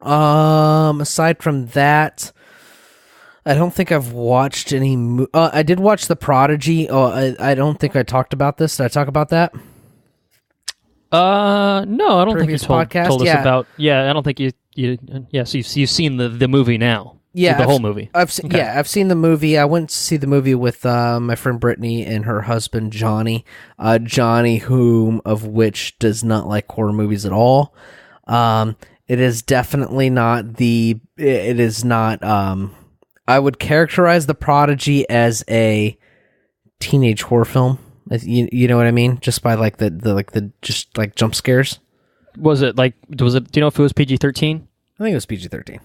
Aside from that, I don't think I've watched any. I did watch the Prodigy. I don't think I talked about this. Did I talk about that? No, I don't Previous think you told us podcast? about. Yeah, I don't think you. Yes, you've seen the movie now. Yeah, the whole movie. I've seen the movie. I went to see the movie with my friend Brittany and her husband Johnny. Johnny, of which does not like horror movies at all. It is definitely not the. It is not. I would characterize The Prodigy as a teenage horror film. You know what I mean? Just by like the just like jump scares. Was it? Do you know if it was PG-13? I think it was PG-13.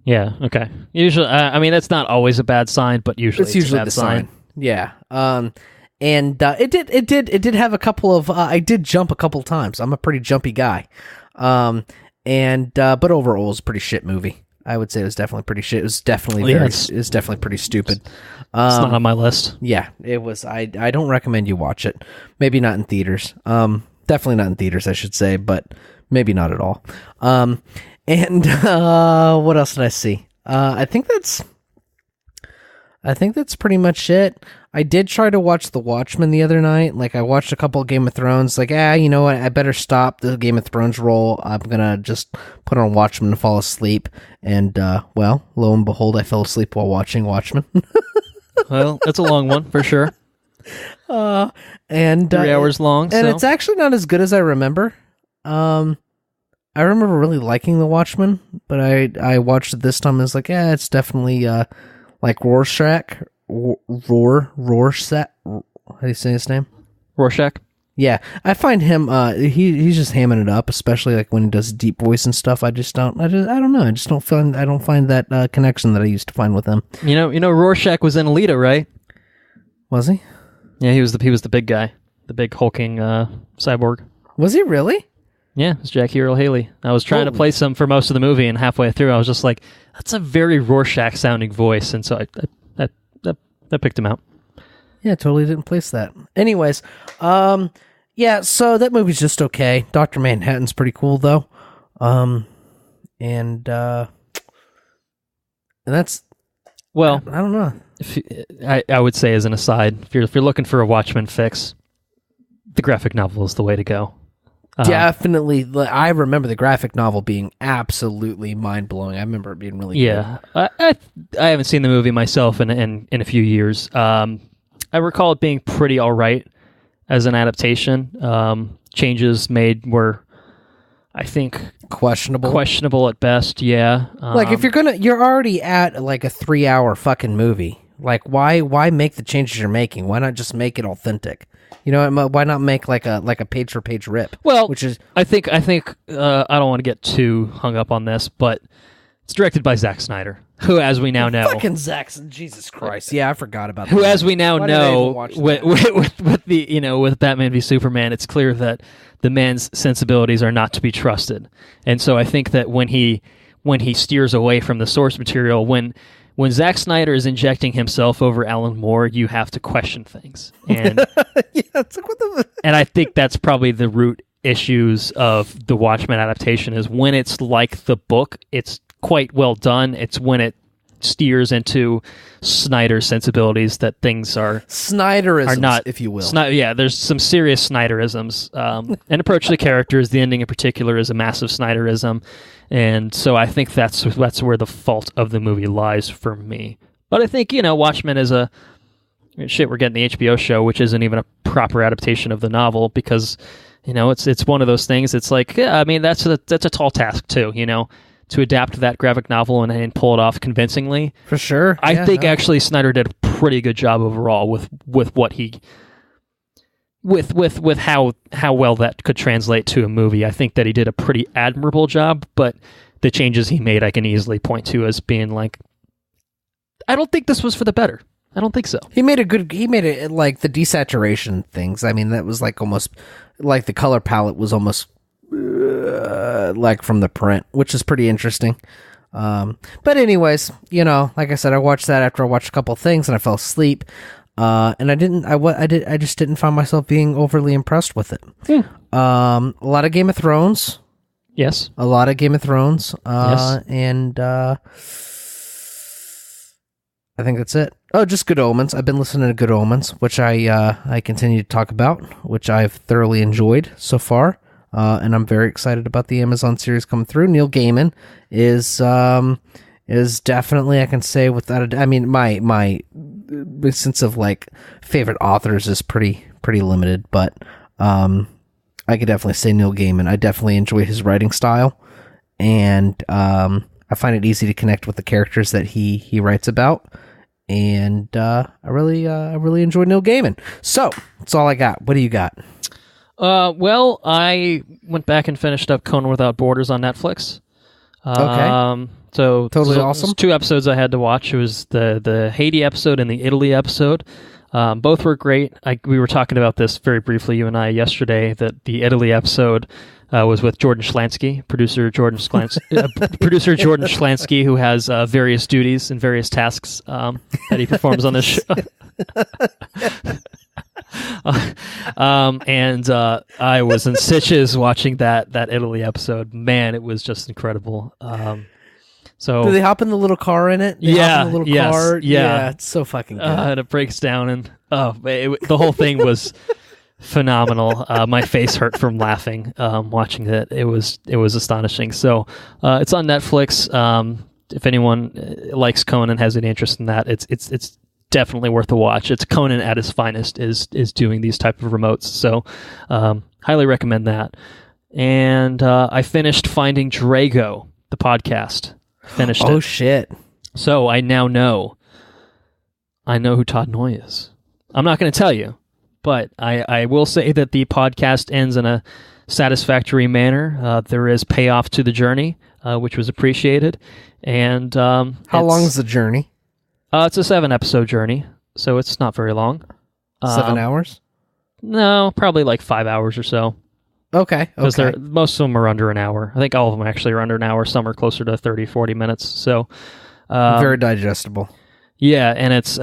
Yeah. Okay. Usually, that's not always a bad sign, but usually it's a bad the sign. Yeah. And it did have a couple of. I did jump a couple times. I'm a pretty jumpy guy. But overall, it was a pretty shit movie. I would say it was definitely pretty shit. It was definitely it's definitely pretty stupid. It's not on my list. Yeah, it was. I don't recommend you watch it. Maybe not in theaters. Definitely not in theaters, I should say, but maybe not at all. And what else did I see? I think that's pretty much it. I did try to watch The Watchmen the other night. Like, I watched a couple of Game of Thrones. Like, you know what? I better stop the Game of Thrones roll. I'm gonna just put on Watchmen and fall asleep. And, well, lo and behold, I fell asleep while watching Watchmen. Well, it's a long one, for sure. And 3 hours long. And it's actually not as good as I remember. I remember really liking The Watchmen, but I watched it this time and was like, yeah, it's definitely like Rorschach. Rorschach. How do you say his name? Rorschach. Yeah, I find him. He's just hamming it up, especially like when he does deep voice and stuff. I don't know. I don't find that connection that I used to find with him. You know, Rorschach was in Alita, right? Was he? Yeah, he was the big guy, the big hulking cyborg. Was he really? Yeah, it's Jackie Earle Haley. I was trying to place him for most of the movie, and halfway through, I was just like, "That's a very Rorschach-sounding voice," and so I picked him out. Yeah, totally didn't place that. Anyways, yeah, so that movie's just okay. Dr. Manhattan's pretty cool though, and that's well, I don't know. I would say as an aside, if you're looking for a Watchmen fix, the graphic novel is the way to go. Definitely. I remember the graphic novel being absolutely mind-blowing. I remember it being really good. I haven't seen the movie myself in a few years. I recall it being pretty all right as an adaptation. Changes made were, I think, questionable at best. Yeah. Like if you're already at like a 3-hour fucking movie. Like why make the changes you're making? Why not just make it authentic? You know, why not make like a page for page rip? Well, which is I think I don't want to get too hung up on this, but it's directed by Zack Snyder, who, as we now know, fucking Zack, Jesus Christ, yeah, I forgot about that. Who, as we now know, with Batman v Superman, it's clear that the man's sensibilities are not to be trusted, and so I think that when he steers away from the source material, when Zack Snyder is injecting himself over Alan Moore, you have to question things. And yeah, it's like, what the... And I think that's probably the root issues of the Watchmen adaptation is when it's like the book, it's quite well done. It's when it steers into Snyder sensibilities that things are Snyderisms, if you will. There's some serious Snyderisms. An approach to the characters, the ending in particular, is a massive Snyderism. And so I think that's where the fault of the movie lies for me. But I think, Watchmen is we're getting the HBO show, which isn't even a proper adaptation of the novel because, it's one of those things. It's like, yeah, I mean, that's a tall task too, to adapt that graphic novel and pull it off convincingly. For sure. I think actually Snyder did a pretty good job overall with what he... With how well that could translate to a movie. I think that he did a pretty admirable job, but the changes he made I can easily point to as being like, I don't think this was for the better. I don't think so. He made it like the desaturation things. I mean, that was like almost like the color palette was almost like from the print, which is pretty interesting. But anyways, like I said, I watched that after I watched a couple of things and I fell asleep. And I just didn't find myself being overly impressed with it. A lot of Game of Thrones. Yes. A lot of Game of Thrones. Yes. And I think that's it. Oh, just Good Omens. I've been listening to Good Omens, which I continue to talk about, which I've thoroughly enjoyed so far. And I'm very excited about the Amazon series coming through. Neil Gaiman is definitely, I can say without I mean, my sense of like favorite authors is pretty limited, but I could definitely say Neil Gaiman. I definitely enjoy his writing style, and I find it easy to connect with the characters that he writes about, and I really enjoy Neil Gaiman. So that's all I got. What do you got? Well, I went back and finished up Conan Without Borders on Netflix. Okay. So totally there's awesome. 2 episodes I had to watch. It was the Haiti episode and the Italy episode. Both were great. We were talking about this very briefly, you and I, yesterday, that the Italy episode was with Jordan Schlansky, producer Jordan Schlansky, who has various duties and various tasks that he performs on this show. And I was in stitches watching that Italy episode. Man, it was just incredible. So do they hop in the little car in it? Yeah, car? Yeah, it's so fucking good. And it breaks down, and the whole thing was phenomenal. My face hurt from laughing watching it. It was astonishing. So it's on Netflix. If anyone likes Conan, has any interest in that, it's definitely worth a watch. It's Conan at his finest is doing these type of remotes. So highly recommend that. and I finished Finding Drago, the podcast. Finished it. Oh, shit. So I now know. I know who Todd Noy is. I'm not going to tell you, but I will say that the podcast ends in a satisfactory manner. There is payoff to the journey, which was appreciated. And how long is the journey? It's a 7-episode journey, so it's not very long. 7 hours? No, probably like 5 hours or so. Okay. Because most of them are under an hour. I think all of them actually are under an hour. Some are closer to 30, 40 minutes. So very digestible. Yeah, and it's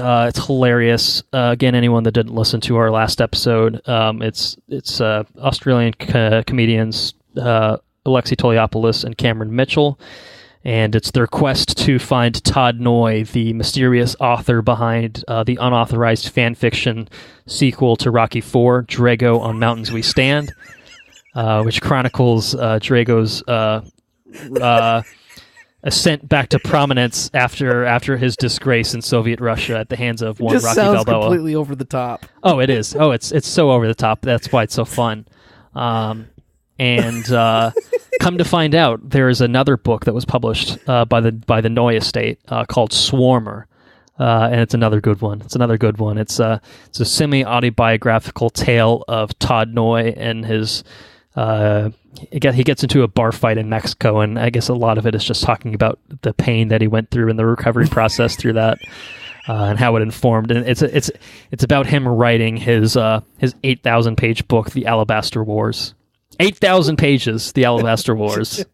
hilarious. Again, anyone that didn't listen to our last episode, it's Australian comedians Alexi Toliopoulos and Cameron Mitchell, and it's their quest to find Todd Noy, the mysterious author behind the unauthorized fan fiction sequel to Rocky IV, Drago on Mountains We Stand, which chronicles Drago's ascent back to prominence after his disgrace in Soviet Russia at the hands of one Rocky Balboa. Sounds completely over the top. Oh, it is. Oh, it's so over the top. That's why it's so fun. And come to find out, there is another book that was published by the Noy estate called Swarmer, and it's another good one. It's a semi-autobiographical tale of Todd Noy and his. He gets into a bar fight in Mexico, and I guess a lot of it is just talking about the pain that he went through and the recovery process through that, and how it informed. And it's about him writing his 8,000-page book, The Alabaster Wars. 8,000 pages, The Alabaster Wars,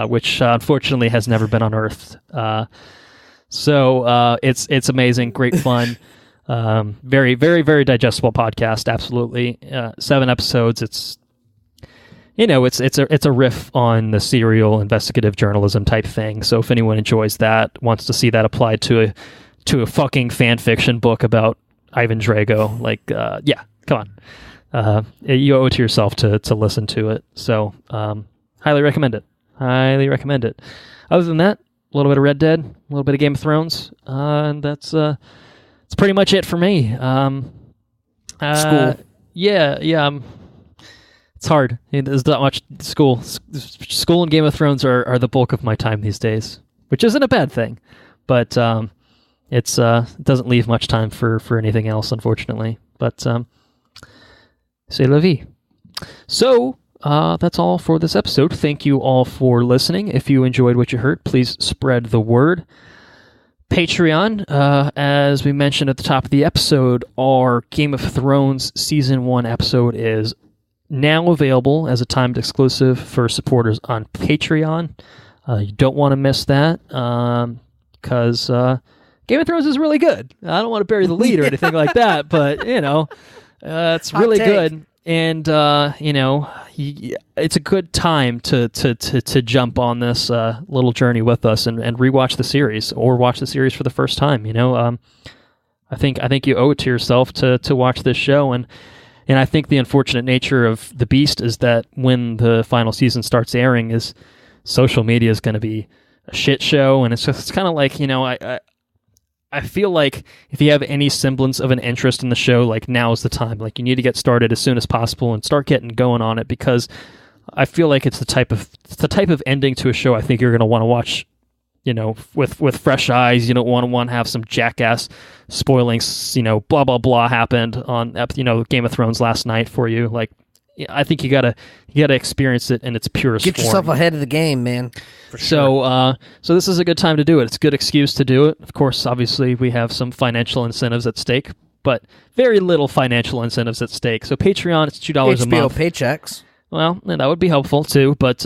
which unfortunately has never been unearthed. So it's amazing, great fun. Very, very, very digestible podcast. Absolutely. 7 episodes. It's a riff on the serial investigative journalism type thing. So if anyone enjoys that, wants to see that applied to a fucking fan fiction book about Ivan Drago, yeah, come on. You owe it to yourself to listen to it. So, highly recommend it. Other than that, a little bit of Red Dead, a little bit of Game of Thrones, and that's pretty much it for me. School. Yeah. It's hard. There's not much school. School and Game of Thrones are the bulk of my time these days, which isn't a bad thing, but it doesn't leave much time for anything else, unfortunately. But c'est la vie. So that's all for this episode. Thank you all for listening. If you enjoyed what you heard, please spread the word. Patreon, as we mentioned at the top of the episode, our Game of Thrones Season 1 episode is now available as a timed exclusive for supporters on Patreon. You don't want to miss that, because Game of Thrones is really good. I don't want to bury the lead or anything like that, but, it's really good. And, it's a good time to jump on this little journey with us and rewatch the series or watch the series for the first time. I think you owe it to yourself to watch this show. And I think the unfortunate nature of the beast is that when the final season starts airing, is social media is going to be a shit show. And it's kind of like, I feel like if you have any semblance of an interest in the show, like, now is the time. Like, you need to get started as soon as possible and start getting going on it, because I feel like it's the type of ending to a show I think you're going to want to watch, with fresh eyes. You don't want to have some jackass spoiling, blah blah blah happened on Game of Thrones last night for you. Like, I think you gotta experience it in its purest form. Get yourself ahead of the game, man. For sure. So this is a good time to do it. It's a good excuse to do it. Of course, obviously, we have some financial incentives at stake, but very little financial incentives at stake. So Patreon, it's $2 a month. HBO paychecks. Well, and that would be helpful too, but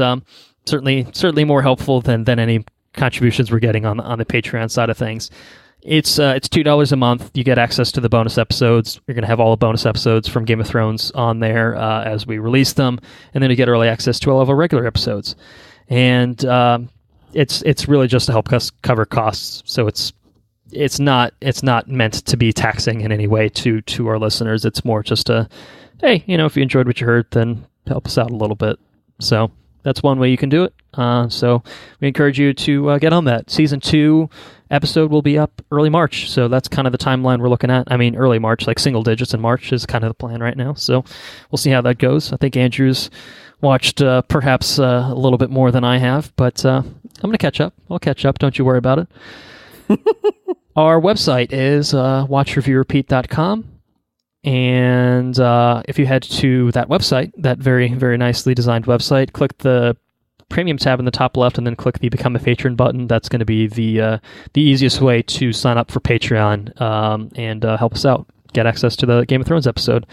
certainly more helpful than any contributions we're getting on the Patreon side of things. It's $2 a month. You get access to the bonus episodes. You're going to have all the bonus episodes from Game of Thrones on there as we release them, and then you get early access to all of our regular episodes. And it's really just to help us cover costs. So it's not meant to be taxing in any way to our listeners. It's more just hey, if you enjoyed what you heard, then help us out a little bit. So that's one way you can do it. So we encourage you to get on that. Season 2 episode will be up early March, so that's kind of the timeline we're looking at. I mean, early March, like single digits in March is kind of the plan right now. So we'll see how that goes. I think Andrew's watched perhaps a little bit more than I have, but I'm going to catch up. I'll catch up. Don't you worry about it. Our website is watchreviewrepeat.com. And if you head to that website, that very, very nicely designed website, click the premium tab in the top left and then click the Become a Patron button. That's going to be the easiest way to sign up for Patreon and help us out, get access to the Game of Thrones episode.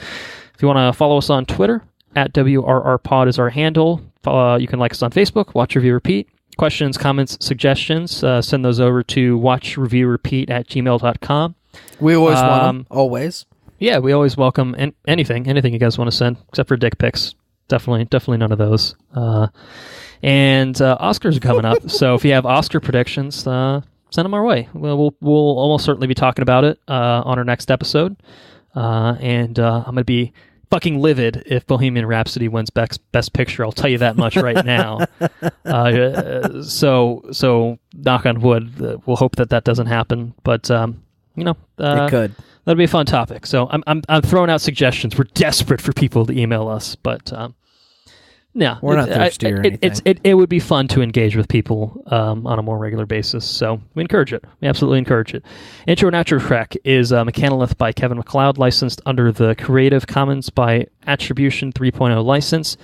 If you want to follow us on Twitter, at WRRPod is our handle. You can like us on Facebook, Watch Review Repeat. Questions, comments, suggestions, send those over to watchreviewrepeat@gmail.com. We always want them. Always. Yeah, we always welcome anything you guys want to send, except for dick pics. Definitely none of those. And Oscars are coming up, so if you have Oscar predictions, send them our way. We'll almost certainly be talking about it on our next episode. And I'm going to be fucking livid if Bohemian Rhapsody wins Best Picture. I'll tell you that much right now. So knock on wood. We'll hope that doesn't happen. But it could. That'll be a fun topic. So I'm throwing out suggestions. We're desperate for people to email us, but no, we're not thirsty or anything. It would be fun to engage with people on a more regular basis. So we encourage it. We absolutely encourage it. Intro and Outro track is Mechanolith by Kevin MacLeod, licensed under the Creative Commons by Attribution 3.0 license.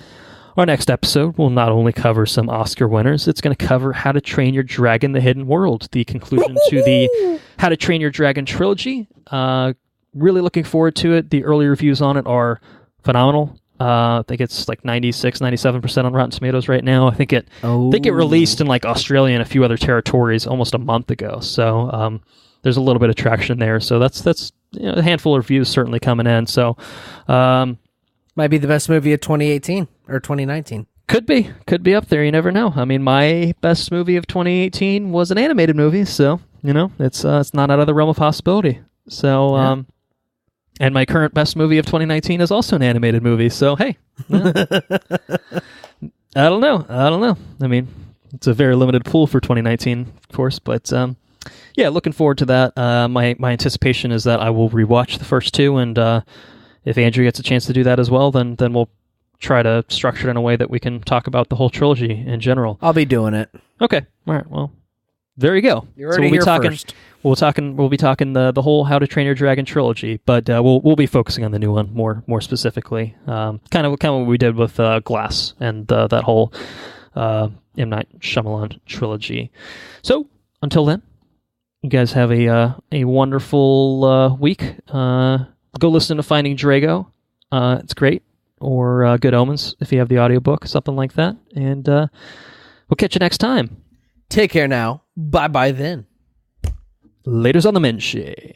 Our next episode will not only cover some Oscar winners, it's going to cover How to Train Your Dragon: The Hidden World, the conclusion to the How to Train Your Dragon trilogy. Really looking forward to it. The early reviews on it are phenomenal. I think it's like 96-97% on Rotten Tomatoes right now. I think it released in like Australia and a few other territories almost a month ago. So there's a little bit of traction there. So that's a handful of reviews certainly coming in. So might be the best movie of 2018 or 2019. Could be up there. You never know. I mean, my best movie of 2018 was an animated movie, so it's not out of the realm of possibility. So. Yeah. And my current best movie of 2019 is also an animated movie. So, hey. I don't know. I mean, it's a very limited pool for 2019, of course. But, looking forward to that. My anticipation is that I will rewatch the first two. And if Andrew gets a chance to do that as well, then we'll try to structure it in a way that we can talk about the whole trilogy in general. I'll be doing it. Okay. All right. Well, there you go. You're already here first. We'll be talking the whole How to Train Your Dragon trilogy, but we'll be focusing on the new one more specifically. Kind of what we did with Glass and that whole M. Night Shyamalan trilogy. So until then, you guys have a wonderful week. Go listen to Finding Drago. It's great. Or Good Omens if you have the audiobook, something like that. And we'll catch you next time. Take care now. Bye-bye then. Laters on the Menshi.